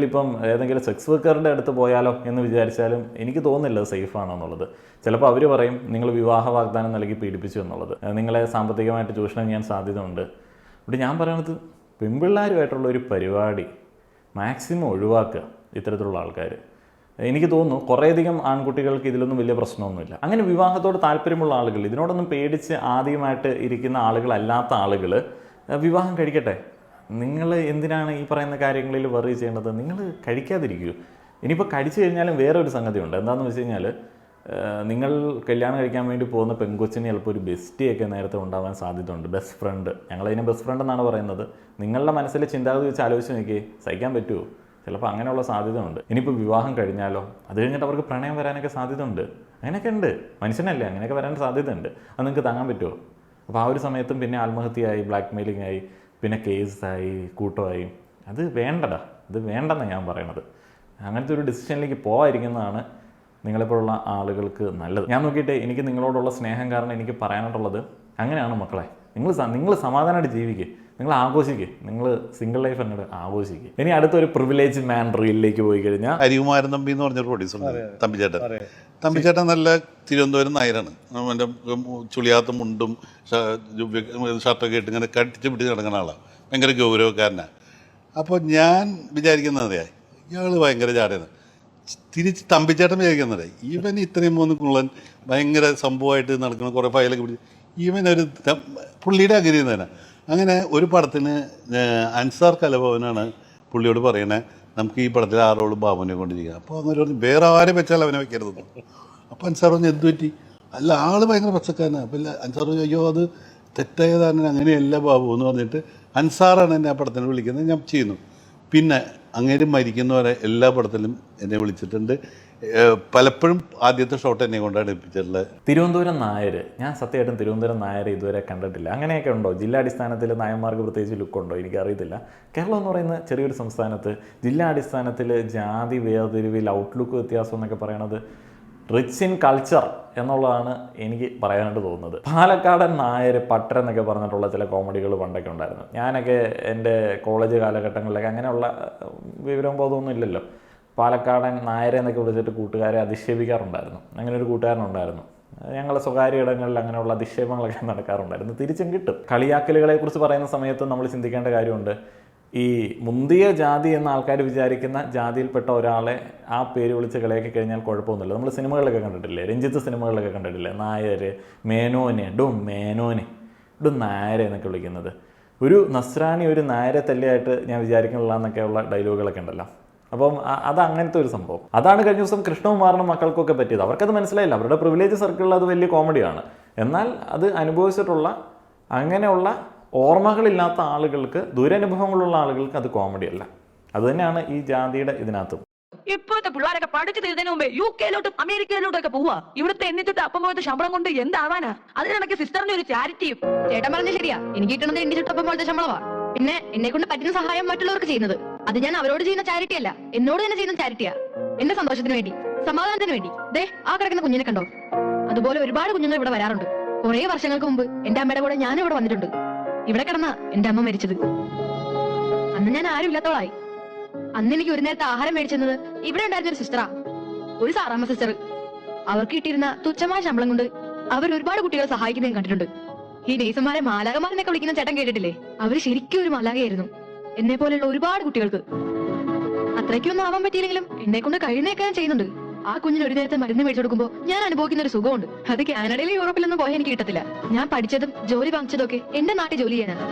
ഇപ്പം ഏതെങ്കിലും സെക്സ് വർക്കറുടെ അടുത്ത് പോയാലോ എന്ന് വിചാരിച്ചാലും എനിക്ക് തോന്നുന്നില്ല സേഫാണെന്നുള്ളത്. ചിലപ്പോൾ അവർ പറയും നിങ്ങൾ വിവാഹ വാഗ്ദാനം നൽകി പീഡിപ്പിച്ചു എന്നുള്ളത്, നിങ്ങളെ സാമ്പത്തികമായിട്ട് ചൂഷണം ചെയ്യാൻ സാധ്യതയുണ്ട്. ഇവിടെ ഞാൻ പറയണത് പെൺപിള്ളേരുമായിട്ടുള്ള ഒരു പരിപാടി മാക്സിമം ഒഴിവാക്കുക. ഇത്തരത്തിലുള്ള ആൾക്കാർ എനിക്ക് തോന്നുന്നു കുറേയധികം ആൺകുട്ടികൾക്ക് ഇതിലൊന്നും വലിയ പ്രശ്നമൊന്നുമില്ല. അങ്ങനെ വിവാഹത്തോട് താല്പര്യമുള്ള ആളുകൾ, ഇതിനോടൊന്നും പേടിച്ച് ആദ്യമായിട്ട് ഇരിക്കുന്ന ആളുകളല്ലാത്ത ആളുകൾ വിവാഹം കഴിക്കട്ടെ. നിങ്ങൾ എന്തിനാണ് ഈ പറയുന്ന കാര്യങ്ങളിൽ വറി ചെയ്യേണ്ടത്? നിങ്ങൾ കഴിക്കാതിരിക്കൂ. ഇനിയിപ്പോൾ കഴിച്ചു കഴിഞ്ഞാലും വേറെ ഒരു സംഗതിയുണ്ട്. എന്താണെന്ന് വെച്ച് കഴിഞ്ഞാൽ നിങ്ങൾ കല്യാണം കഴിക്കാൻ വേണ്ടി പോകുന്ന പെൺകൊച്ചിന് ചിലപ്പോൾ ഒരു ബെസ്റ്റിയൊക്കെ നേരത്തെ ഉണ്ടാവാൻ സാധ്യതയുണ്ട്. ബെസ്റ്റ് ഫ്രണ്ട്, ഞങ്ങളതിനെ ബെസ്റ്റ് ഫ്രണ്ട് എന്നാണ് പറയുന്നത്. നിങ്ങളുടെ മനസ്സിലെ ചിന്താഗതി വെച്ച് ആലോചിച്ച് നോക്കിയേ, സഹിക്കാൻ പറ്റുമോ? ചിലപ്പോൾ അങ്ങനെയുള്ള സാധ്യതയുണ്ട്. ഇനിയിപ്പോൾ വിവാഹം കഴിഞ്ഞാലോ അത് കഴിഞ്ഞിട്ട് അവർക്ക് പ്രണയം വരാനൊക്കെ സാധ്യതയുണ്ട്. അങ്ങനെയൊക്കെ ഉണ്ട്. മനുഷ്യനല്ലേ, അങ്ങനെയൊക്കെ വരാൻ സാധ്യതയുണ്ട്. അത് നിങ്ങൾക്ക് താങ്ങാൻ പറ്റുമോ? അപ്പോൾ ആ ഒരു സമയത്തും പിന്നെ ആത്മഹത്യയായി, ബ്ലാക്ക് മെയിലിംഗ് ആയി, പിന്നെ കേസായി, കൂട്ടമായി. അത് വേണ്ടടാ, അത് വേണ്ടെന്നാണ് ഞാൻ പറയണത്. അങ്ങനത്തെ ഒരു ഡിസിഷനിലേക്ക് പോകാതിരിക്കുന്നതാണ് നിങ്ങളെപ്പോലുള്ള ആളുകൾക്ക് നല്ലത്. ഞാൻ നോക്കിയിട്ട് എനിക്ക് നിങ്ങളോടുള്ള സ്നേഹം കാരണം എനിക്ക് പറയാനായിട്ടുള്ളത് അങ്ങനെയാണ് മക്കളെ. നിങ്ങൾ സമാധാനമായിട്ട് ജീവിക്കുക, നിങ്ങൾ ആഘോഷിക്കുക, നിങ്ങൾ സിംഗിൾ ലൈഫ് എന്നോട് ആഘോഷിക്കുക. ഇനി അടുത്തൊരു പ്രിവിലേജ് മാൻ റീലിലേക്ക് പോയി കഴിഞ്ഞാൽ ഹരികുമാരൻ തമ്പി എന്ന് പറഞ്ഞൊരു പ്രൊഡ്യൂസറുണ്ട്, തമ്പിച്ചേട്ടൻ നല്ല തിരുവനന്തപുരം നായരാണ്. എൻ്റെ ചുളിയാത്ത മുണ്ടും ഷർട്ടൊക്കെ ഇട്ട് ഇങ്ങനെ കടിച്ച് പിടിച്ച് കിടക്കുന്ന ആളാണ്. ഭയങ്കര ഗൗരവക്കാരനാണ്. അപ്പോൾ ഞാൻ വിചാരിക്കുന്നതേ ഇയാൾ ഭയങ്കര ചാടയാണ്. തിരിച്ച് തമ്പിച്ചേട്ടൻ വിചാരിക്കുന്നത് ഈവൻ ഇത്രയും മൂന്ന് കുള്ളൻ ഭയങ്കര സംഭവമായിട്ട് നടക്കുന്ന കുറേ ഫയലൊക്കെ പിടിച്ച് ഈവൻ ഒരു പുള്ളിയുടെ അഗ്രഹം തന്നെ. അങ്ങനെ ഒരു പടത്തിന് അൻസാർ കലഭവനാണ് പുള്ളിയോട് പറയണേ നമുക്ക് ഈ പടത്തിൽ 6 റോള് ബാബുവിനെ കൊണ്ടിരിക്കുക. അപ്പോൾ അങ്ങനെ പറഞ്ഞു വേറെ ആരെ വെച്ചാൽ അവനെ വെക്കരുത്. അപ്പോൾ അൻസാർ പറഞ്ഞു എന്ത് പറ്റി? അല്ല ആൾ ഭയങ്കര പച്ചക്കാരനാണ്. അപ്പോൾ അൻസാർ പറഞ്ഞു അയ്യോ അത് തെറ്റായതാണ്, അങ്ങനെയല്ല ബാബു എന്ന് പറഞ്ഞിട്ട് അൻസാറാണ് എന്നെ ആ പടത്തിന് വിളിക്കുന്നത്. ഞാൻ ചെയ്യുന്നു. പിന്നെ അങ്ങനെ മരിക്കുന്നവരെ എല്ലാ പടത്തിലും എന്നെ വിളിച്ചിട്ടുണ്ട്. പലപ്പോഴും ആദ്യത്തെ ഷോട്ട് എന്നെ കൊണ്ടാണ് എടുപ്പിച്ചിട്ടുള്ളത്. തിരുവനന്തപുരം നായർ, ഞാൻ സത്യമായിട്ടും തിരുവനന്തപുരം നായർ ഇതുവരെ കണ്ടിട്ടില്ല. അങ്ങനെയൊക്കെ ഉണ്ടോ? ജില്ലാടിസ്ഥാനത്തിൽ നായന്മാർക്ക് പ്രത്യേകിച്ച് ലുക്കുണ്ടോ? എനിക്കറിയത്തില്ല. കേരളം എന്ന് പറയുന്ന ചെറിയൊരു സംസ്ഥാനത്ത് ജില്ലാടിസ്ഥാനത്തിൽ ജാതി വേർതിരിവിൽ ഔട്ട്ലുക്ക് വ്യത്യാസം എന്നൊക്കെ പറയണത് റിച്ച് ഇൻ കൾച്ചർ എന്നുള്ളതാണ് എനിക്ക് പറയാനായിട്ട് തോന്നുന്നത്. പാലക്കാടൻ നായർ പട്ടർ എന്നൊക്കെ പറഞ്ഞിട്ടുള്ള ചില കോമഡികൾ പണ്ടൊക്കെ ഉണ്ടായിരുന്നു. ഞാനൊക്കെ എൻ്റെ കോളേജ് കാലഘട്ടങ്ങളിലൊക്കെ അങ്ങനെയുള്ള വിവരം ബോധമൊന്നും ഇല്ലല്ലോ. പാലക്കാടൻ നായരെ എന്നൊക്കെ വിളിച്ചിട്ട് കൂട്ടുകാരെ അധിക്ഷേപിക്കാറുണ്ടായിരുന്നു. അങ്ങനെ ഒരു കൂട്ടുകാരനുണ്ടായിരുന്നു. ഞങ്ങൾ സ്വകാര്യ ഇടങ്ങളിൽ അങ്ങനെയുള്ള അധിക്ഷേപങ്ങളൊക്കെ നടക്കാറുണ്ടായിരുന്നു. തിരിച്ചും കിട്ടും. കളിയാക്കലുകളെ കുറിച്ച് പറയുന്ന സമയത്ത് നമ്മൾ ചിന്തിക്കേണ്ട കാര്യമുണ്ട്. ഈ മുന്തിയ ജാതി എന്ന ആൾക്കാർ വിചാരിക്കുന്ന ജാതിയിൽപ്പെട്ട ഒരാളെ ആ പേര് വിളിച്ച് കളിയാക്കി കഴിഞ്ഞാൽ കുഴപ്പമൊന്നുമില്ല. നമ്മൾ സിനിമകളിലൊക്കെ കണ്ടിട്ടില്ലേ, രഞ്ജിത്ത് സിനിമകളിലൊക്കെ കണ്ടിട്ടില്ലേ, നായർ മേനോനെ മേനോനെ നായരെ എന്നൊക്കെ വിളിക്കുന്നത്. ഒരു നസ്രാണി ഒരു നായരെ തല്ലിയായിട്ട് ഞാൻ വിചാരിക്കുന്നില്ല എന്നൊക്കെയുള്ള ഡയലോഗുകളൊക്കെ ഉണ്ടല്ലോ. അപ്പം അത് അങ്ങനത്തെ ഒരു സംഭവം. അതാണ് കഴിഞ്ഞ ദിവസം കൃഷ്ണകുമാറിനും മക്കൾക്കൊക്കെ പറ്റിയത്. അവർക്കത് മനസ്സിലായില്ല. അവരുടെ പ്രിവിലേജ് സർക്കിളിൽ അത് വലിയ കോമഡിയാണ്. എന്നാൽ അത് അനുഭവിച്ചിട്ടുള്ള അങ്ങനെയുള്ള ഓർമ്മകളില്ലാത്ത ആളുകൾക്ക്, ദുരനുഭവങ്ങളുള്ള ആളുകൾക്ക് അത് കോമഡിയല്ല. അത് തന്നെയാണ് ഈ ജാതിയുടെ ഇതിനകത്തും. ഇപ്പോഴത്തെ പിള്ളേരൊക്കെ പഠിച്ചു തീരുന്നതിന് മുമ്പേ UK-ലോട്ടും അമേരിക്കയിലോട്ടൊക്കെ പോവാ. ഇവിടുത്തെ എന്നിട്ട് അപ്പം പോലത്തെ ശമ്പളം കൊണ്ട് എന്താവാനാ? അതിനിടയ്ക്ക് സിസ്റ്ററിന് ഒരു ചാരിറ്റിയും. ചേട്ടൻ പറഞ്ഞ ശരിയാ. എനിക്ക് കിട്ടുന്നത് എണ്ണി ചുട്ടപ്പം പോലത്തെ ശമ്പളമാ. പിന്നെ എന്നെ കൊണ്ട് പറ്റുന്ന സഹായം മറ്റുള്ളവർക്ക് ചെയ്യുന്നത് അത് ഞാൻ അവരോട് ചെയ്യുന്ന ചാരിറ്റി അല്ല, എന്നോട് തന്നെ ചെയ്യുന്ന ചാരിറ്റിയാ. എന്റെ സന്തോഷത്തിന് വേണ്ടി, സമാധാനത്തിന് വേണ്ടി. ദേ ആ കിടക്കുന്ന കുഞ്ഞിനെ കണ്ടോ? അതുപോലെ ഒരുപാട് കുഞ്ഞുങ്ങൾ ഇവിടെ വരാറുണ്ട്. കുറെ വർഷങ്ങൾക്ക് മുമ്പ് എന്റെ അമ്മയുടെ കൂടെ ഞാൻ ഇവിടെ വന്നിട്ടുണ്ട്. ഇവിടെ കിടന്ന എന്റെ അമ്മ മരിച്ചത്. അന്ന് ഞാൻ ആരും ഇല്ലാത്തവളായി. അന്ന് എനിക്ക് ഒരു നേരത്തെ ആഹാരം മേടിച്ചെന്നത് ഇവിടെ ഉണ്ടായിരുന്ന ഒരു സിസ്റ്ററാ, ഒരു സാറാമ്മ സിസ്റ്റർ. അവർക്ക് കിട്ടിയിരുന്ന തുച്ഛമായ ശമ്പളം കൊണ്ട് അവർ ഒരുപാട് കുട്ടികളെ സഹായിക്കുന്നതും കണ്ടിട്ടുണ്ട്. ഈ നേഴ്സുമാരെ മാലാകമാരെന്നൊക്കെ വിളിക്കുന്ന ചേട്ടൻ കേട്ടിട്ടില്ലേ? അവര് ശരിക്കും ഒരു മാലാകയായിരുന്നു. എന്നെ പോലെയുള്ള ഒരുപാട് കുട്ടികൾക്ക്. അത്രയ്ക്കൊന്നും ആവാൻ പറ്റിയില്ലെങ്കിലും എന്നെ കൊണ്ട് കഴിയുന്നതൊക്കെ ഞാൻ ചെയ്യുന്നുണ്ട്. ആ കുഞ്ഞിന് ഒരു നേരത്തെ മരുന്ന് മേടിച്ചു കൊടുക്കുമ്പോൾ ഞാൻ അനുഭവിക്കുന്ന ഒരു സുഖമുണ്ട്. അത് കാനഡയിലും യൂറോപ്പിലൊന്നും പോയാൽ എനിക്ക് കിട്ടത്തില്ല. ഞാൻ പഠിച്ചതും ജോലി വാങ്ങിച്ചതും ഒക്കെ എന്റെ നാട്ടിൽ ജോലി ചെയ്യാനാണ്.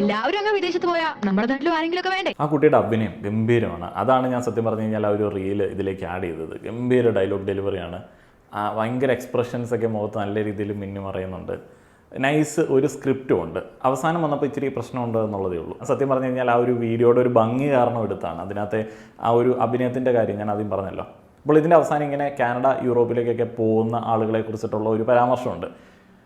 എല്ലാവരും അങ്ങ് വിദേശത്ത് പോയാൽ നമ്മുടെ നാട്ടിലും ആരെങ്കിലും ഒക്കെ വേണ്ടേ? ആ കുട്ടിയുടെ അഭിനയം ഗംഭീരമാണ്. അതാണ് ഞാൻ സത്യം പറഞ്ഞു കഴിഞ്ഞാൽ ആ ഒരു റീല് ഇതിലേക്ക് ആഡ് ചെയ്തത്. ഗംഭീര ഡയലോഗ് ഡെലിവറിയാണ്. ഭയങ്കര എക്സ്പ്രഷൻസ് ഒക്കെ മുഖത്ത് നല്ല രീതിയിൽ മിന്നി മറയുന്നുണ്ട്. നൈസ് ഒരു സ്ക്രിപ്റ്റും ഉണ്ട്. അവസാനം വന്നപ്പോൾ ഇച്ചിരി പ്രശ്നമുണ്ട് എന്നുള്ളതേ ഉള്ളൂ. സത്യം പറഞ്ഞു കഴിഞ്ഞാൽ ആ ഒരു വീഡിയോയുടെ ഒരു ഭംഗി കാരണം എടുത്താണ്. അതിനകത്തെ ആ ഒരു അഭിനയത്തിൻ്റെ കാര്യം ഞാൻ ആദ്യം പറഞ്ഞല്ലോ. അപ്പോൾ ഇതിൻ്റെ അവസാനം ഇങ്ങനെ കാനഡ യൂറോപ്പിലേക്കൊക്കെ പോകുന്ന ആളുകളെ കുറിച്ചിട്ടുള്ള ഒരു പരാമർശമുണ്ട്.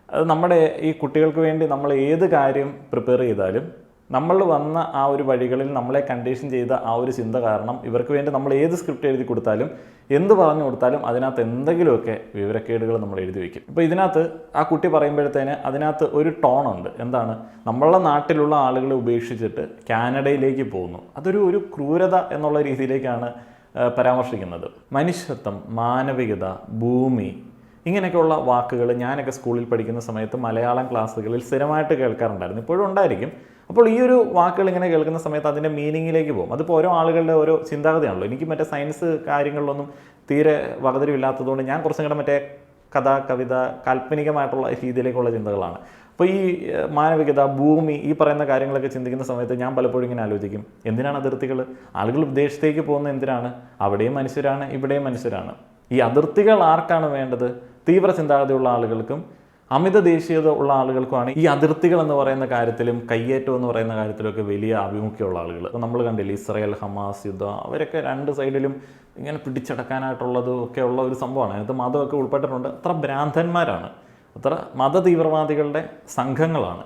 അത് നമ്മുടെ ഈ കുട്ടികൾക്ക് വേണ്ടി നമ്മൾ ഏത് കാര്യം പ്രിപ്പയർ ചെയ്താലും നമ്മൾ വന്ന ആ ഒരു വഴികളിൽ നമ്മളെ കണ്ടീഷൻ ചെയ്ത ആ ഒരു ചിന്ത കാരണം ഇവർക്ക് വേണ്ടി നമ്മൾ ഏത് സ്ക്രിപ്റ്റ് എഴുതി കൊടുത്താലും എന്ത് പറഞ്ഞു കൊടുത്താലും അതിനകത്ത് എന്തെങ്കിലുമൊക്കെ വിവരക്കേടുകൾ നമ്മൾ എഴുതി വയ്ക്കും. ഇപ്പോൾ ഇതിനകത്ത് ആ കുട്ടി പറയുമ്പോഴത്തേന് അതിനകത്ത് ഒരു ടോണുണ്ട്. എന്താണ്? നമ്മളുടെ നാട്ടിലുള്ള ആളുകളെ ഉപേക്ഷിച്ചിട്ട് കാനഡയിലേക്ക് പോകുന്നു. അതൊരു ക്രൂരത എന്നുള്ള രീതിയിലേക്കാണ് പരാമർശിക്കുന്നത്. മനുഷ്യത്വം, മാനവികത, ഭൂമി, ഇങ്ങനെയൊക്കെയുള്ള വാക്കുകൾ ഞാനൊക്കെ സ്കൂളിൽ പഠിക്കുന്ന സമയത്ത് മലയാളം ക്ലാസ്സുകളിൽ സ്ഥിരമായിട്ട് കേൾക്കാറുണ്ടായിരുന്നു. ഇപ്പോഴും ഉണ്ടായിരിക്കും. അപ്പോൾ ഈ ഒരു വാക്കുകൾ ഇങ്ങനെ കേൾക്കുന്ന സമയത്ത് അതിൻ്റെ മീനിങ്ങിലേക്ക് പോകും. അതിപ്പോൾ ഓരോ ആളുകളുടെ ഓരോ ചിന്താഗതിയാണല്ലോ. എനിക്ക് മറ്റേ സയൻസ് കാര്യങ്ങളിലൊന്നും തീരെ വകതിരിവില്ലാത്തതുകൊണ്ട് ഞാൻ കുറച്ചും കൂടെ മറ്റേ കഥ, കവിത, കാൽപ്പനികമായിട്ടുള്ള രീതിയിലേക്കുള്ള ചിന്തകളാണ്. അപ്പോൾ ഈ മാനവികത, ഭൂമി, ഈ പറയുന്ന കാര്യങ്ങളൊക്കെ ചിന്തിക്കുന്ന സമയത്ത് ഞാൻ പലപ്പോഴും ഇങ്ങനെ ആലോചിക്കും, എന്തിനാണ് അതിർത്തികൾ? ആളുകൾ വിദേശത്തേക്ക് പോകുന്നത് എന്തിനാണ്? അവിടെയും മനുഷ്യരാണ്, ഇവിടെയും മനുഷ്യരാണ്. ഈ അതിർത്തികൾ ആർക്കാണ് വേണ്ടത്? തീവ്ര ചിന്താഗതിയുള്ള ആളുകൾക്കും അമിത ദേശീയത ഉള്ള ആളുകൾക്കുമാണ് ഈ അതിർത്തികൾ എന്ന് പറയുന്ന കാര്യത്തിലും കയ്യേറ്റം എന്ന് പറയുന്ന കാര്യത്തിലൊക്കെ വലിയ ആഭിമുഖ്യമുള്ള ആളുകൾ. അപ്പോൾ നമ്മൾ കണ്ടില്ലേ ഇസ്രായേൽ ഹമാസ് യുദ്ധം, അവരൊക്കെ രണ്ട് സൈഡിലും ഇങ്ങനെ പിടിച്ചടക്കാനായിട്ടുള്ളതും ഒക്കെ ഉള്ള ഒരു സംഭവമാണ്. അതിനകത്ത് മതമൊക്കെ ഉൾപ്പെട്ടിട്ടുണ്ട്. അത്ര ഭ്രാന്തന്മാരാണ്, അത്ര മതതീവ്രവാദികളുടെ സംഘങ്ങളാണ്.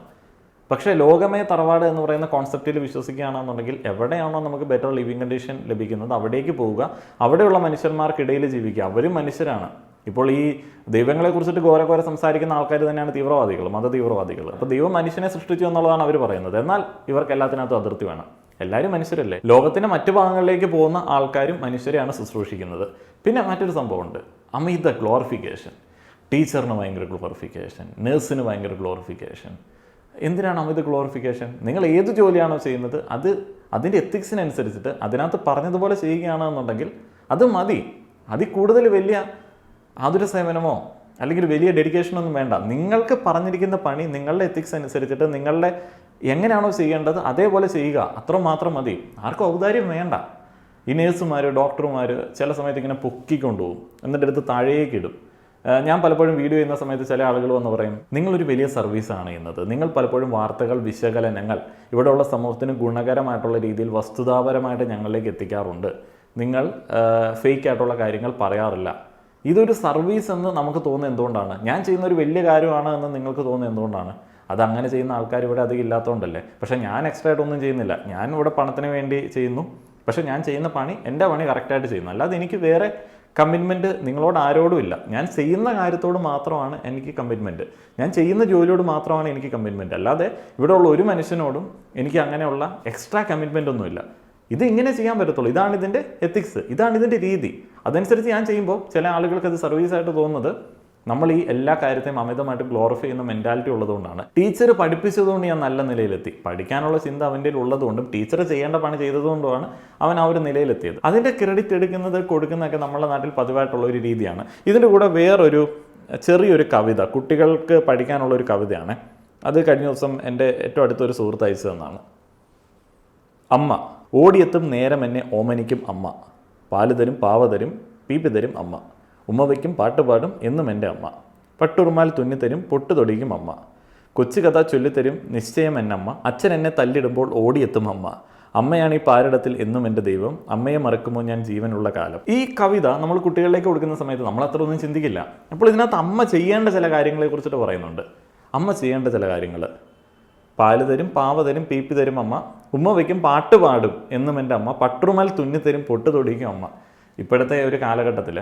പക്ഷേ ലോകമേ തറവാട് എന്ന് പറയുന്ന കോൺസെപ്റ്റിൽ വിശ്വസിക്കുകയാണെന്നുണ്ടെങ്കിൽ എവിടെയാണോ നമുക്ക് ബെറ്റർ ലിവിങ് കണ്ടീഷൻ ലഭിക്കുന്നത് അവിടേക്ക് പോവുക, അവിടെയുള്ള മനുഷ്യന്മാർക്കിടയിൽ ജീവിക്കുക. അവരും മനുഷ്യരാണ്. ഇപ്പോൾ ഈ ദൈവങ്ങളെ കുറിച്ചിട്ട് ഘോര സംസാരിക്കുന്ന ആൾക്കാർ തന്നെയാണ് തീവ്രവാദികൾ, മതതീവ്രവാദികൾ. അപ്പോൾ ദൈവം മനുഷ്യനെ സൃഷ്ടിച്ചു എന്നുള്ളതാണ് അവർ പറയുന്നത്. എന്നാൽ ഇവർക്ക് എല്ലാത്തിനകത്തും അതിർത്തി വേണം. എല്ലാവരും മനുഷ്യരല്ലേ? ലോകത്തിൻ്റെ മറ്റു ഭാഗങ്ങളിലേക്ക് പോകുന്ന ആൾക്കാരും മനുഷ്യരെയാണ് ശുശ്രൂഷിക്കുന്നത്. പിന്നെ മറ്റൊരു സംഭവമുണ്ട്, അമിത ഗ്ലോറിഫിക്കേഷൻ. ടീച്ചറിന് ഭയങ്കര ഗ്ലോറിഫിക്കേഷൻ, നേഴ്സിന് ഭയങ്കര ഗ്ലോറിഫിക്കേഷൻ. എന്തിനാണ് അമിത ഗ്ലോറിഫിക്കേഷൻ? നിങ്ങൾ ഏത് ജോലിയാണോ ചെയ്യുന്നത് അതിൻ്റെ എത്തിക്സിനനുസരിച്ചിട്ട് അതിനകത്ത് പറഞ്ഞതുപോലെ ചെയ്യുകയാണെന്നുണ്ടെങ്കിൽ അത് മതി. അതിൽ കൂടുതൽ വലിയ ആതുര സേവനമോ അല്ലെങ്കിൽ വലിയ ഡെഡിക്കേഷനൊന്നും വേണ്ട. നിങ്ങൾക്ക് പറഞ്ഞിരിക്കുന്ന പണി നിങ്ങളുടെ എത്തിക്സ് അനുസരിച്ചിട്ട് നിങ്ങളുടെ എങ്ങനെയാണോ ചെയ്യേണ്ടത് അതേപോലെ ചെയ്യുക, അത്രമാത്രം മതി. ആർക്കും ഔദാര്യം വേണ്ട. ഈ നേഴ്സുമാർ, ഡോക്ടർമാർ ചില സമയത്ത് ഇങ്ങനെ പൊക്കിക്കൊണ്ടുപോകും, എന്നിട്ട് എടുത്ത് താഴേക്കിടും. ഞാൻ പലപ്പോഴും വീഡിയോ ചെയ്യുന്ന സമയത്ത് ചില ആളുകൾ വന്ന് പറയും, നിങ്ങളൊരു വലിയ സർവീസാണ് ചെയ്യുന്നത്, നിങ്ങൾ പലപ്പോഴും വാർത്തകൾ, വിശകലനങ്ങൾ ഇവിടെയുള്ള സമൂഹത്തിന് ഗുണകരമായിട്ടുള്ള രീതിയിൽ വസ്തുതാപരമായിട്ട് ഞങ്ങളിലേക്ക് എത്തിക്കാറുണ്ട്, നിങ്ങൾ ഫേക്ക് ആയിട്ടുള്ള കാര്യങ്ങൾ പറയാറില്ല. ഇതൊരു സർവീസ് എന്ന് നമുക്ക് തോന്നുന്നത് എന്തുകൊണ്ടാണ്? ഞാൻ ചെയ്യുന്ന ഒരു വലിയ കാര്യമാണ് എന്ന് നിങ്ങൾക്ക് തോന്നുന്നത് എന്തുകൊണ്ടാണ്? അതങ്ങനെ ചെയ്യുന്ന ആൾക്കാർ ഇവിടെ അധികം ഇല്ലാത്തതുകൊണ്ടല്ലേ. പക്ഷേ ഞാൻ എക്സ്ട്രാ ആയിട്ടൊന്നും ചെയ്യുന്നില്ല. ഞാൻ ഇവിടെ പണത്തിന് വേണ്ടി ചെയ്യുന്നു. പക്ഷേ ഞാൻ ചെയ്യുന്ന പണി എൻ്റെ പണി കറക്റ്റായിട്ട് ചെയ്യുന്നു. അല്ലാതെ എനിക്ക് വേറെ കമ്മിറ്റ്മെൻറ്റ് നിങ്ങളോട് ആരോടും ഇല്ല. ഞാൻ ചെയ്യുന്ന കാര്യത്തോട് മാത്രമാണ് എനിക്ക് കമ്മിറ്റ്മെൻറ്റ്. ഞാൻ ചെയ്യുന്ന ജോലിയോട് മാത്രമാണ് എനിക്ക് കമ്മിറ്റ്മെൻറ്റ്. അല്ലാതെ ഇവിടെയുള്ള ഒരു മനുഷ്യനോടും എനിക്ക് അങ്ങനെയുള്ള എക്സ്ട്രാ കമ്മിറ്റ്മെൻ്റ് ഒന്നുമില്ല. ഇത് ഇങ്ങനെ ചെയ്യാൻ പറ്റത്തുള്ളൂ. ഇതാണ് ഇതിൻ്റെ എത്തിക്സ്, ഇതാണ് ഇതിൻ്റെ രീതി. അതനുസരിച്ച് ഞാൻ ചെയ്യുമ്പോൾ ചില ആളുകൾക്ക് അത് സർവീസായിട്ട് തോന്നുന്നത് നമ്മൾ ഈ എല്ലാ കാര്യത്തെയും അമിതമായിട്ട് ഗ്ലോറിഫൈ ചെയ്യുന്ന മെൻറ്റാലിറ്റി ഉള്ളതുകൊണ്ടാണ്. ടീച്ചർ പഠിപ്പിച്ചതുകൊണ്ട് ഞാൻ നല്ല നിലയിലെത്തി, പഠിക്കാനുള്ള ചിന്ത അവൻ്റെ ഉള്ളതുകൊണ്ടും ടീച്ചർ ചെയ്യേണ്ട പണി ചെയ്തതുകൊണ്ടുമാണ് അവൻ ആ ഒരു നിലയിലെത്തിയത്. അതിൻ്റെ ക്രെഡിറ്റ് എടുക്കുന്നത് കൊടുക്കുന്നതൊക്കെ നമ്മുടെ നാട്ടിൽ പതിവായിട്ടുള്ള ഒരു രീതിയാണ്. ഇതിൻ്റെ കൂടെ വേറൊരു ചെറിയൊരു കവിത, കുട്ടികൾക്ക് പഠിക്കാനുള്ളൊരു കവിതയാണ്. അത് കഴിഞ്ഞ ദിവസം എൻ്റെ ഏറ്റവും അടുത്തൊരു സുഹൃത്ത് അയച്ചു തന്നാണ്. അമ്മ ഓടിയെത്തും നേരം എന്നെ ഓമനിക്കും അമ്മ, പാല് തരും പാവ തരും പീപ്പി തരും അമ്മ, ഉമ്മ വയ്ക്കും പാട്ടുപാടും എന്നും എൻ്റെ അമ്മ, പട്ടുറുമാൽ തുന്നിത്തരും പൊട്ടു തൊടിക്കും അമ്മ, കൊച്ചു കഥ ചൊല്ലിത്തരും നിശ്ചയം എന്നമ്മ, അച്ഛൻ എന്നെ തല്ലിടുമ്പോൾ ഓടിയെത്തും അമ്മ, അമ്മയാണ് ഈ പാരിടത്തിൽ എന്നും എൻ്റെ ദൈവം, അമ്മയെ മറക്കുമ്പോൾ ഞാൻ ജീവനുള്ള കാലം. ഈ കവിത നമ്മൾ കുട്ടികളിലേക്ക് കൊടുക്കുന്ന സമയത്ത് നമ്മൾ അത്ര ഒന്നും ചിന്തിക്കില്ല. അപ്പോൾ ഇതിനകത്ത് അമ്മ ചെയ്യേണ്ട ചില കാര്യങ്ങളെ കുറിച്ചിട്ട് പറയുന്നുണ്ട്. അമ്മ ചെയ്യേണ്ട ചില കാര്യങ്ങൾ: പാല് തരും പാവ തരും പീപ്പി തരും അമ്മ, ഉമ്മ വയ്ക്കും പാട്ട് പാടും എന്നും എൻ്റെ അമ്മ, പട്ടുറുമാൽ തുന്നിത്തരും പൊട്ടു തൊടിക്കും അമ്മ. ഇപ്പോഴത്തെ ഒരു കാലഘട്ടത്തിൽ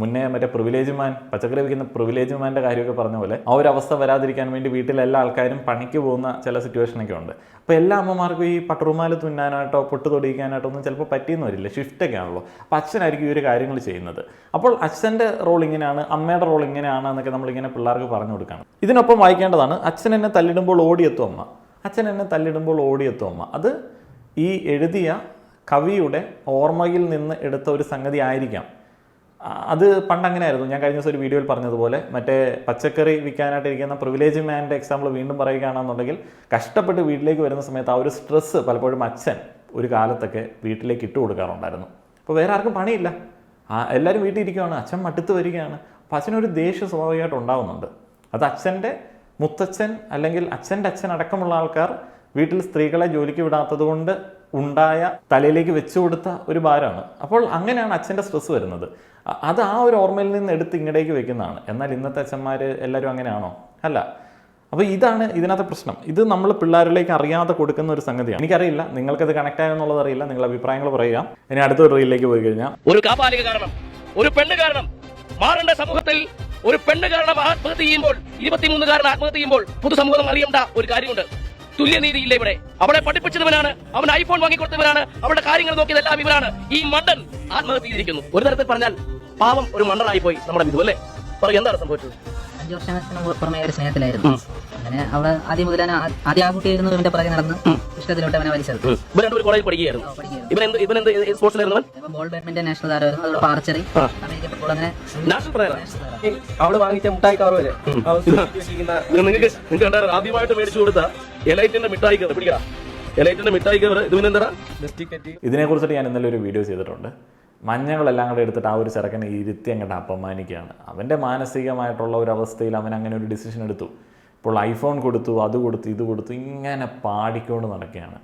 മുന്നേ മറ്റേ പ്രിവിലേജ് മാൻ, പച്ചക്കറി വിൽക്കുന്ന പ്രിവിലേജ് മാൻ്റെ കാര്യമൊക്കെ പറഞ്ഞ പോലെ ആ ഒരു അവസ്ഥ വരാതിരിക്കാൻ വേണ്ടി വീട്ടിലെ എല്ലാ ആൾക്കാരും പണിക്ക് പോകുന്ന ചില സിറ്റുവേഷനൊക്കെ ഉണ്ട്. അപ്പോൾ എല്ലാ അമ്മമാർക്കും ഈ പട്ടുറുമാൽ തുന്നാനായിട്ടോ പൊട്ട് തൊടിയിക്കാനായിട്ടോ ഒന്നും ചിലപ്പോൾ പറ്റിയെന്ന് വരില്ല, ഷിഫ്റ്റൊക്കെ ആണല്ലോ. അപ്പോൾ അച്ഛനായിരിക്കും ഈ ഒരു കാര്യങ്ങൾ ചെയ്യുന്നത്. അപ്പോൾ അച്ഛൻ്റെ റോൾ ഇങ്ങനെയാണ്, അമ്മയുടെ റോൾ ഇങ്ങനെയാണ് എന്നൊക്കെ നമ്മളിങ്ങനെ പിള്ളേർക്ക് പറഞ്ഞു കൊടുക്കണം. ഇതിനൊപ്പം വായിക്കേണ്ടതാണ് അച്ഛൻ എന്നെ തല്ലിടുമ്പോൾ ഓടിയെത്തും അമ്മ. അച്ഛൻ എന്നെ തല്ലിടുമ്പോൾ ഓടിയെത്തും അമ്മ. അത് ഈ എഴുതിയ കവിയുടെ ഓർമ്മയിൽ നിന്ന് എടുത്ത ഒരു സംഗതി ആയിരിക്കാം. അത് പണ്ട് അങ്ങനെയായിരുന്നു. ഞാൻ കഴിഞ്ഞ ദിവസം ഒരു വീഡിയോയിൽ പറഞ്ഞതുപോലെ മറ്റേ പച്ചക്കറി വിൽക്കാനായിട്ടിരിക്കുന്ന പ്രിവിലേജ് മാൻ്റെ എക്സാമ്പിൾ വീണ്ടും പറയുകയാണെന്നുണ്ടെങ്കിൽ കഷ്ടപ്പെട്ട് വീട്ടിലേക്ക് വരുന്ന സമയത്ത് ആ ഒരു സ്ട്രെസ്സ് പലപ്പോഴും അച്ഛൻ ഒരു കാലത്തൊക്കെ വീട്ടിലേക്ക് ഇട്ട് കൊടുക്കാറുണ്ടായിരുന്നു. അപ്പോൾ വേറെ ആർക്കും പണിയില്ല, എല്ലാവരും വീട്ടിൽ ഇരിക്കുകയാണ്, അച്ഛൻ മടുത്ത് വരികയാണ്. അപ്പോൾ അച്ഛനൊരു ദേഷ്യം സ്വാഭാവികമായിട്ട് ഉണ്ടാകുന്നുണ്ട്. അത് അച്ഛൻ്റെ മുത്തച്ഛൻ അല്ലെങ്കിൽ അച്ഛൻ്റെ അച്ഛൻ അടക്കമുള്ള ആൾക്കാർ വീട്ടിൽ സ്ത്രീകളെ ജോലിക്ക് വിടാത്തത് കൊണ്ട് ഉണ്ടായ തലയിലേക്ക് വെച്ചു കൊടുത്ത ഒരു ഭാരമാണ്. അപ്പോൾ അങ്ങനെയാണ് അച്ഛൻ്റെ സ്ട്രെസ് വരുന്നത്. അത് ആ ഒരു ഓർമ്മയിൽ നിന്ന് എടുത്ത് ഇങ്ങടേക്ക് വെക്കുന്നതാണ്. എന്നാൽ ഇന്നത്തെ അച്ഛന്മാർ എല്ലാവരും അങ്ങനെയാണോ? അല്ല. അപ്പോൾ ഇതാണ് ഇതിനകത്തെ പ്രശ്നം. ഇത് നമ്മൾ പിള്ളേരിലേക്ക് അറിയാതെ കൊടുക്കുന്ന ഒരു സംഗതിയാണ്. എനിക്കറിയില്ല നിങ്ങൾക്കത് കണക്ട് ആയെന്നുള്ളത് അറിയില്ല, നിങ്ങളുടെ അഭിപ്രായങ്ങൾ പറയുക. ഇനി അടുത്ത റീലിലേക്ക് പോയി കഴിഞ്ഞാൽ ഒരു കാപാലിക കാരണം, ഒരു പെണ്ണ് കാരണം മാറേണ്ട സമൂഹത്തിൽ ഒരു പെണ്ണ് കാരണം ആത്മഹത്യ ചെയ്യുമ്പോൾ, 23-കാരൻ ആത്മഹത്യ ചെയ്യുമ്പോൾ പൊതുസമൂഹം അറിയേണ്ട ഒരു കാര്യമുണ്ട്. തുല്യനീതിയില്ല ഇവിടെ. അവളെ പഠിപ്പിച്ചവനാണ്, അവൻ ഐഫോൺ വാങ്ങിക്കൊടുത്തവനാണ്, അവളുടെ കാര്യങ്ങൾ നോക്കിയതെല്ലാം ഇവനാണ്. ഈ മണ്ടൻ ആത്മഹത്യ ചെയ്തിരിക്കുന്നു. ഒരു തരത്തിൽ പറഞ്ഞാൽ പാവം ഒരു മണ്ടനായി പോയി നമ്മുടെ വിധു അല്ലേ? പറയും എന്താണ് സംഭവിച്ചത്? 5 വർഷത്തിന് പുറമെ ഒരു സ്നേഹത്തിലായിരുന്നു. അങ്ങനെ അവള് ആദ്യം മുതൽ ആദ്യം ആ കുട്ടിയായിരുന്നു ഇവന്റെ പുറകെ നടന്ന് ഇഷ്ടത്തിലോട്ട് അവനെ വലിച്ചത്. ഇവൻ രണ്ടുപേരും കോളേജിൽ പഠിക്കുകയായിരുന്നു. ഇവനെന്ത് സ്പോർട്സിലായിരുന്നു? ബോൾ ബാഡ്മിന്റൺ നാഷണൽ താരമായിരുന്നു. അതോടെ ആർച്ചറി, അമേരിക്കൻ ഫുട്ബോൾ, അങ്ങനെ നാഷണൽ പ്ലെയർ. അവള് വാങ്ങിച്ച മുട്ടായി കാർ വരെ നിങ്ങൾക്ക് കണ്ടാൽ ആദ്യമായിട്ട് മേടിച്ചു കൊടുത്ത എലൈറ്റിന്റെ മിഠായി കവർ പിടിക്കണം. എലൈറ്റിന്റെ മിഠായി കവർ ഇതിനെന്താ? ഇതിനെക്കുറിച്ചിട്ട് ഞാൻ ഇന്നലെ ഒരു വീഡിയോ ചെയ്തിട്ടുണ്ട്. മഞ്ഞകളെല്ലാം കൂടെ എടുത്തിട്ട് ആ ഒരു ചെറുക്കനെ ഇരുത്തി അങ്ങോട്ട് അപമാനിക്കുകയാണ്. അവൻ്റെ മാനസികമായിട്ടുള്ള ഒരു അവസ്ഥയിൽ അവൻ അങ്ങനെ ഒരു ഡിസിഷൻ എടുത്തു. ഇപ്പോൾ ഐഫോൺ കൊടുത്തു, അത് കൊടുത്തു, ഇത് കൊടുത്തു, ഇങ്ങനെ പാടിക്കൊണ്ട് നടക്കുകയാണ്.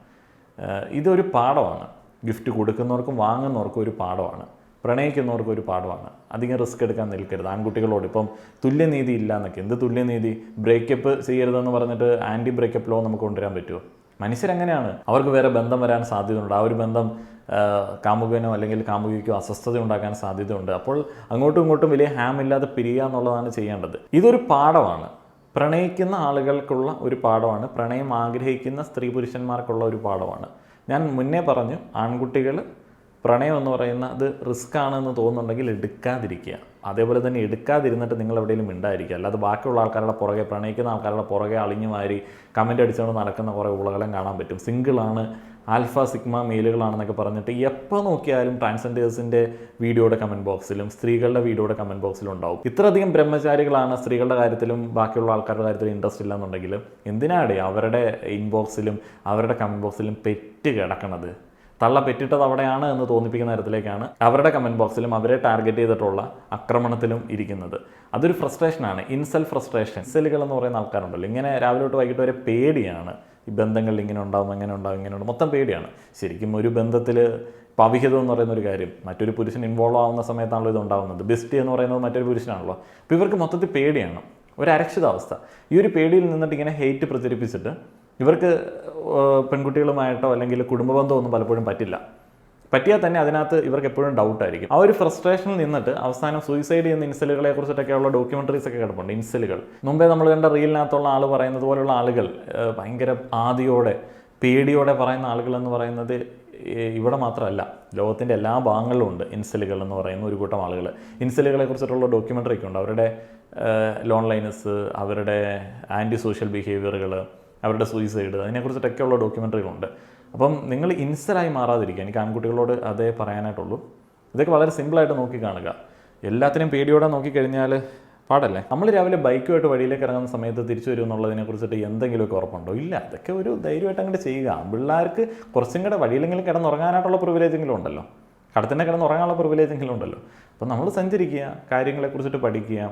ഇതൊരു പാഠമാണ്. ഗിഫ്റ്റ് കൊടുക്കുന്നവർക്കും വാങ്ങുന്നവർക്കും ഒരു പാഠമാണ്. പ്രണയിക്കുന്നവർക്കും ഒരു പാഠമാണ്. അധികം റിസ്ക് എടുക്കാൻ നിൽക്കരുത്. ആൺകുട്ടികളോട് ഇപ്പം തുല്യനീതി ഇല്ല എന്നൊക്കെ. എന്ത് തുല്യനീതി? ബ്രേക്കപ്പ് ചെയ്യരുതെന്ന് പറഞ്ഞിട്ട് ആൻറ്റി ബ്രേക്കപ്പ് ലോ നമുക്ക് കൊണ്ടുവരാൻ പറ്റുമോ? മനുഷ്യരെങ്ങനെയാണ്? അവർക്ക് വേറെ ബന്ധം വരാൻ സാധ്യതയുണ്ട്. ആ ഒരു ബന്ധം കാമുകനോ അല്ലെങ്കിൽ കാമുകിക്കോ അസ്വസ്ഥത ഉണ്ടാക്കാൻ സാധ്യതയുണ്ട്. അപ്പോൾ അങ്ങോട്ടും ഇങ്ങോട്ടും വലിയ ഹാം ഇല്ലാതെ പിരിയുക എന്നുള്ളതാണ് ചെയ്യേണ്ടത്. ഇതൊരു പാഠമാണ്. പ്രണയിക്കുന്ന ആളുകൾക്കുള്ള ഒരു പാഠമാണ്. പ്രണയം ആഗ്രഹിക്കുന്ന സ്ത്രീ പുരുഷന്മാർക്കുള്ള ഒരു പാഠമാണ്. ഞാൻ മുന്നേ പറഞ്ഞു, ആൺകുട്ടികൾ പ്രണയം എന്ന് പറയുന്ന അത് റിസ്ക് ആണെന്ന് തോന്നുന്നുണ്ടെങ്കിൽ എടുക്കാതിരിക്കുക. അതേപോലെ തന്നെ എടുക്കാതിരുന്നിട്ട് നിങ്ങൾ എവിടെയെങ്കിലും മിണ്ടായിരിക്കുക. അല്ലാതെ ബാക്കിയുള്ള ആൾക്കാരുടെ പുറകെ, പ്രണയിക്കുന്ന ആൾക്കാരുടെ പുറകെ അളിഞ്ഞു മാറി കമൻ്റ് അടിച്ചുകൊണ്ട് നടക്കുന്ന കുറേ ഉളകലം കാണാൻ പറ്റും. സിംഗിളാണ്, ആൽഫ സിഗ്മ മെയിലുകളാണെന്നൊക്കെ പറഞ്ഞിട്ട് എപ്പോൾ നോക്കിയാലും ട്രാൻസ്ജെൻഡേഴ്സിൻ്റെ വീഡിയോയുടെ കമൻറ്റ് ബോക്സിലും സ്ത്രീകളുടെ വീഡിയോയുടെ കമൻറ്റ് ബോക്സിലും ഉണ്ടാവും. ഇത്രയധികം ബ്രഹ്മചാരികളാണ് സ്ത്രീകളുടെ കാര്യത്തിലും ബാക്കിയുള്ള ആൾക്കാരുടെ കാര്യത്തിലും ഇൻട്രസ്റ്റ് ഇല്ലെന്നുണ്ടെങ്കിൽ എന്തിനാണ് അവരുടെ ഇൻബോക്സിലും അവരുടെ കമൻറ്റ് ബോക്സിലും പെറ്റ് കിടക്കണത്? തള്ള പെറ്റിട്ടത് അവിടെയാണ് എന്ന് തോന്നിപ്പിക്കുന്ന തരത്തിലേക്കാണ് അവരുടെ കമൻറ്റ് ബോക്സിലും അവരെ ടാർഗറ്റ് ചെയ്തിട്ടുള്ള ആക്രമണത്തിലും ഇരിക്കുന്നത്. അതൊരു ഫ്രസ്ട്രേഷനാണ്, ഇൻസെൽഫ് ഫ്രസ്ട്രേഷൻ. ഇൻസെലുകൾ എന്ന് പറയുന്ന ആൾക്കാരുണ്ടല്ലോ, ഇങ്ങനെ രാവിലെ തൊട്ട് വൈകിട്ട് വരെ പേടിയാണ്. ഈ ബന്ധങ്ങളിൽ ഇങ്ങനെ ഉണ്ടാവും, അങ്ങനെ ഉണ്ടാവും, ഇങ്ങനെ ഉണ്ടാവും, മൊത്തം പേടിയാണ്. ശരിക്കും ഒരു ബന്ധത്തിൽ പവിഹിതം എന്ന് പറയുന്ന ഒരു കാര്യം മറ്റൊരു പുരുഷൻ ഇൻവോൾവ് ആവുന്ന സമയത്താണല്ലോ ഇത് ഉണ്ടാകുന്നത്. ബെസ്റ്റ് എന്ന് പറയുന്നത് മറ്റൊരു പുരുഷനാണല്ലോ. അപ്പോൾ ഇവർക്ക് മൊത്തത്തിൽ പേടിയാണ്, ഒരു അരക്ഷിതാവസ്ഥ. ഈ ഒരു പേടിയിൽ നിന്നിട്ട് ഇങ്ങനെ ഹെയ്റ്റ് പ്രചരിപ്പിച്ചിട്ട് ഇവർക്ക് പെൺകുട്ടികളുമായിട്ടോ അല്ലെങ്കിൽ കുടുംബ ബന്ധമൊന്നും പലപ്പോഴും പറ്റില്ല. പറ്റിയാൽ തന്നെ അതിനകത്ത് ഇവർക്ക് എപ്പോഴും ഡൗട്ടായിരിക്കും. ആ ഒരു ഫ്രസ്ട്രേഷനിൽ നിന്നിട്ട് അവസാനം സൂയിസൈഡ് ചെയ്യുന്ന ഇൻസെലുകളെ കുറിച്ചിട്ടൊക്കെയുള്ള ഡോക്യുമെൻ്ററീസ് ഒക്കെ കിടപ്പുണ്ട്. ഇൻസെലുകൾ മുമ്പേ നമ്മൾ കണ്ട റീലിനകത്തുള്ള ആൾ പറയുന്നത് പോലുള്ള ആളുകൾ, ഭയങ്കര ആദിയോടെ പേടിയോടെ പറയുന്ന ആളുകൾ എന്ന് പറയുന്നത് ഇവിടെ മാത്രമല്ല, ലോകത്തിൻ്റെ എല്ലാ ഭാഗങ്ങളിലും ഉണ്ട് ഇൻസെലുകൾ എന്ന് പറയുന്ന ഒരു കൂട്ടം ആളുകൾ. ഇൻസെലുകളെ കുറിച്ചിട്ടുള്ള ഡോക്യുമെൻ്ററി ഒക്കെ ഉണ്ട്. അവരുടെ ലോൺലൈനസ്, അവരുടെ ആൻറ്റി സോഷ്യൽ ബിഹേവിയറുകൾ, അവരുടെ സൂയിസൈഡ്, അതിനെക്കുറിച്ചിട്ടൊക്കെയുള്ള ഡോക്യുമെൻ്ററികളുണ്ട്. അപ്പം നിങ്ങൾ ഇൻസലായി മാറാതിരിക്കുക. എനിക്ക് ആൺകുട്ടികളോട് അതേ പറയാനായിട്ടുള്ളൂ. ഇതൊക്കെ വളരെ സിമ്പിളായിട്ട് നോക്കി കാണുക. എല്ലാത്തിനും പേടിയോടെ നോക്കിക്കഴിഞ്ഞാൽ പാടല്ലേ. നമ്മൾ രാവിലെ ബൈക്കുമായിട്ട് വഴിയിലേക്ക് ഇറങ്ങുന്ന സമയത്ത് തിരിച്ചു വരും എന്നുള്ളതിനെക്കുറിച്ചിട്ട് എന്തെങ്കിലുമൊക്കെ ഉറപ്പുണ്ടോ? ഇല്ല. അതൊക്കെ ഒരു ധൈര്യമായിട്ട് അങ്ങോട്ട് ചെയ്യുക. പിള്ളേർക്ക് കുറച്ചും കൂടെ വഴിയിലെങ്കിലും കിടന്നുറങ്ങാനായിട്ടുള്ള പ്രിവിലേജെങ്കിലും ഉണ്ടല്ലോ, കടത്തിൻ്റെ കിടന്നുറങ്ങാനുള്ള പ്രിവിലേജെങ്കിലും ഉണ്ടല്ലോ. അപ്പം നമ്മൾ സഞ്ചരിക്കുക, കാര്യങ്ങളെക്കുറിച്ചിട്ട് പഠിക്കുക.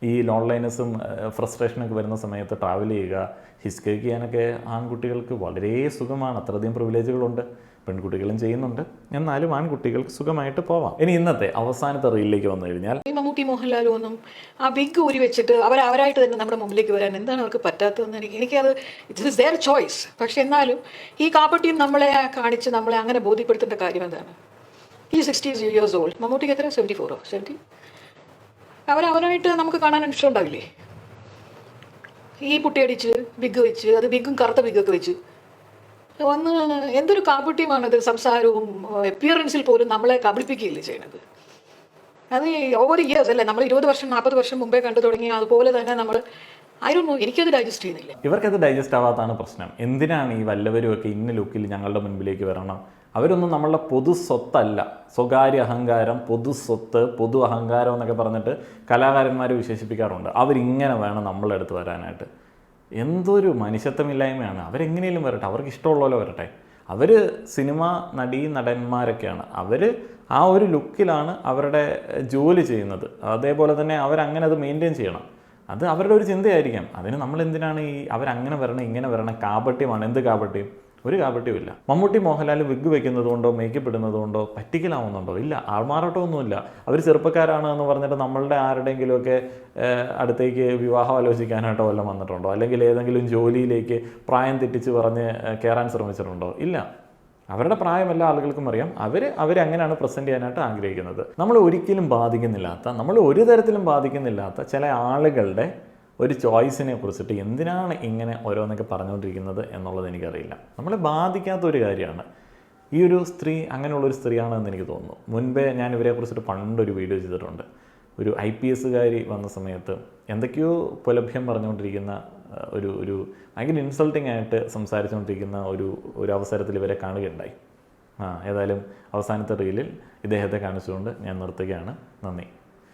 ഈ ലോൺലൈനസും ഫ്രസ്ട്രേഷനൊക്കെ വരുന്ന സമയത്ത് ട്രാവൽ ചെയ്യുക, ഹിസ്റ്ററി ചെയ്യാനൊക്കെ ആൺകുട്ടികൾക്ക് വളരെ സുഖമാണ്. അത്രയധികം പ്രിവിലേജുകളുണ്ട്. പെൺകുട്ടികളും ചെയ്യുന്നുണ്ട്. എന്നാലും ആൺകുട്ടികൾക്ക് സുഖമായിട്ട് പോവാം. ഇനി ഇന്നത്തെ അവസാനത്തെ റീലിലേക്ക് വന്നു കഴിഞ്ഞാൽ മമ്മൂട്ടി മോഹൻലാലും ഒന്നും ആ ബിഗ് ഊരി വെച്ചിട്ട് അവരായിട്ട് തന്നെ നമ്മുടെ മുമ്പിലേക്ക് വരാൻ എന്താണ് അവർക്ക് പറ്റാത്തതെന്ന് എനിക്കത് ഇറ്റ്സ് ഇസ് ദെയർ ചോയ്സ്. പക്ഷെ എന്നാലും ഈ കാപ്പട്ടിയും നമ്മളെ കാണിച്ച് നമ്മളെ അങ്ങനെ ബോധ്യപ്പെടുത്തേണ്ട കാര്യം എന്താണ്? ഈ 60 years old. മമ്മൂട്ടിക്ക് എത്ര? 74 അവരവനായിട്ട് നമുക്ക് കാണാൻ ഇഷ്ടം ഉണ്ടാവില്ലേ? ഈ പുട്ടിയടിച്ച് വിഗ് വെച്ച്, അത് വിഗും കറുത്ത വിഗൊക്കെ വെച്ച് വന്ന് എന്തൊരു കാപട്യമാണത്. സംസാരവും അപ്പിയറൻസിൽ പോലും നമ്മളെ കബളിപ്പിക്കുകയില്ലേ ചെയ്യണത്. അത് ഓവർ ഇയേഴ്സ് അല്ലേ, നമ്മൾ 20 വർഷം 40 വർഷം മുമ്പേ കണ്ടു തുടങ്ങി. അതുപോലെ തന്നെ നമ്മൾ എനിക്കത് ഡൈജസ്റ്റ് ചെയ്യുന്നില്ല. ഇവർക്കത് ഡൈജസ്റ്റ് ആവാത്താണ് പ്രശ്നം. എന്തിനാണ് ഈ വല്ലവരും ഒക്കെ ഇന്ന ലുക്കിൽ ഞങ്ങളുടെ മുൻപിലേക്ക് വരണം? അവരൊന്നും നമ്മളുടെ പൊതു സ്വത്തല്ല. സ്വകാര്യ അഹങ്കാരം, പൊതു സ്വത്ത്, പൊതു അഹങ്കാരം എന്നൊക്കെ പറഞ്ഞിട്ട് കലാകാരന്മാർ വിശേഷിപ്പിക്കാറുണ്ട്. അവരിങ്ങനെ വേണം നമ്മളെ അടുത്ത് വരാനായിട്ട്. എന്തൊരു മനുഷ്യത്വമില്ലായ്മയാണ്. അവരെങ്ങനെയും വരട്ടെ, അവർക്ക് ഇഷ്ടമുള്ളപോലെ വരട്ടെ. അവർ സിനിമ നടന്മാരൊക്കെയാണ്. അവർ ആ ഒരു ലുക്കിലാണ് അവരുടെ ജോലി ചെയ്യുന്നത്. അതേപോലെ തന്നെ അവരങ്ങനെ അത് മെയിൻറ്റെയിൻ ചെയ്യണം. അത് അവരുടെ ഒരു ചിന്തയായിരിക്കാം. അതിന് നമ്മളെന്തിനാണ് അവരങ്ങനെ വരണം ഇങ്ങനെ വരണം? കാപട്യമാണ്. എന്ത് കാപട്യം? ഒരു കാപട്യമില്ല. മമ്മൂട്ടി മോഹൻലാൽ വിഗ് വയ്ക്കുന്നത് കൊണ്ടോ മേക്കപ്പ് ഇടുന്നത് കൊണ്ടോ പറ്റിക്കലാവുന്നുണ്ടോ? ഇല്ല. ആൾമാറാട്ടമൊന്നുമില്ല. അവർ ചെറുപ്പക്കാരാണ് എന്ന് പറഞ്ഞിട്ട് നമ്മളുടെ ആരുടെയെങ്കിലുമൊക്കെ അടുത്തേക്ക് വിവാഹം ആലോചിക്കാനായിട്ടോ വല്ലതും വന്നിട്ടുണ്ടോ? അല്ലെങ്കിൽ ഏതെങ്കിലും ജോലിയിലേക്ക് പ്രായം തെറ്റിച്ച് പറഞ്ഞ് കയറാൻ ശ്രമിച്ചിട്ടുണ്ടോ? ഇല്ല. അവരുടെ പ്രായം എല്ലാ ആളുകൾക്കും അറിയാം. അവരങ്ങനെയാണ് പ്രസൻറ്റ് ചെയ്യാനായിട്ട് ആഗ്രഹിക്കുന്നത്. നമ്മൾ ഒരിക്കലും ബാധിക്കുന്നില്ലാത്ത, നമ്മൾ ഒരു തരത്തിലും ബാധിക്കുന്നില്ലാത്ത ചില ആളുകളുടെ ഒരു ചോയ്സിനെ കുറിച്ചിട്ട് എന്തിനാണ് ഇങ്ങനെ ഓരോന്നൊക്കെ പറഞ്ഞുകൊണ്ടിരിക്കുന്നത് എന്നുള്ളത് എനിക്കറിയില്ല. നമ്മളെ ബാധിക്കാത്ത ഒരു കാര്യമാണ്. ഈ ഒരു സ്ത്രീ അങ്ങനെയുള്ളൊരു സ്ത്രീയാണെന്ന് എനിക്ക് തോന്നുന്നു. മുൻപേ ഞാൻ ഇവരെ കുറിച്ചിട്ട് പണ്ടൊരു വീഡിയോ ചെയ്തിട്ടുണ്ട്. ഒരു IPS-കാരി വന്ന സമയത്ത് എന്തൊക്കെയോ പുലഭ്യം പറഞ്ഞുകൊണ്ടിരിക്കുന്ന ഒരു ഭയങ്കര ഇൻസൾട്ടിങ് ആയിട്ട് സംസാരിച്ചുകൊണ്ടിരിക്കുന്ന ഒരു അവസരത്തിൽ ഇവരെ കാണുകയുണ്ടായി. ഏതായാലും അവസാനത്തെ റീലിൽ ഇദ്ദേഹത്തെ കാണിച്ചുകൊണ്ട് ഞാൻ നിർത്തുകയാണ്. നന്ദി.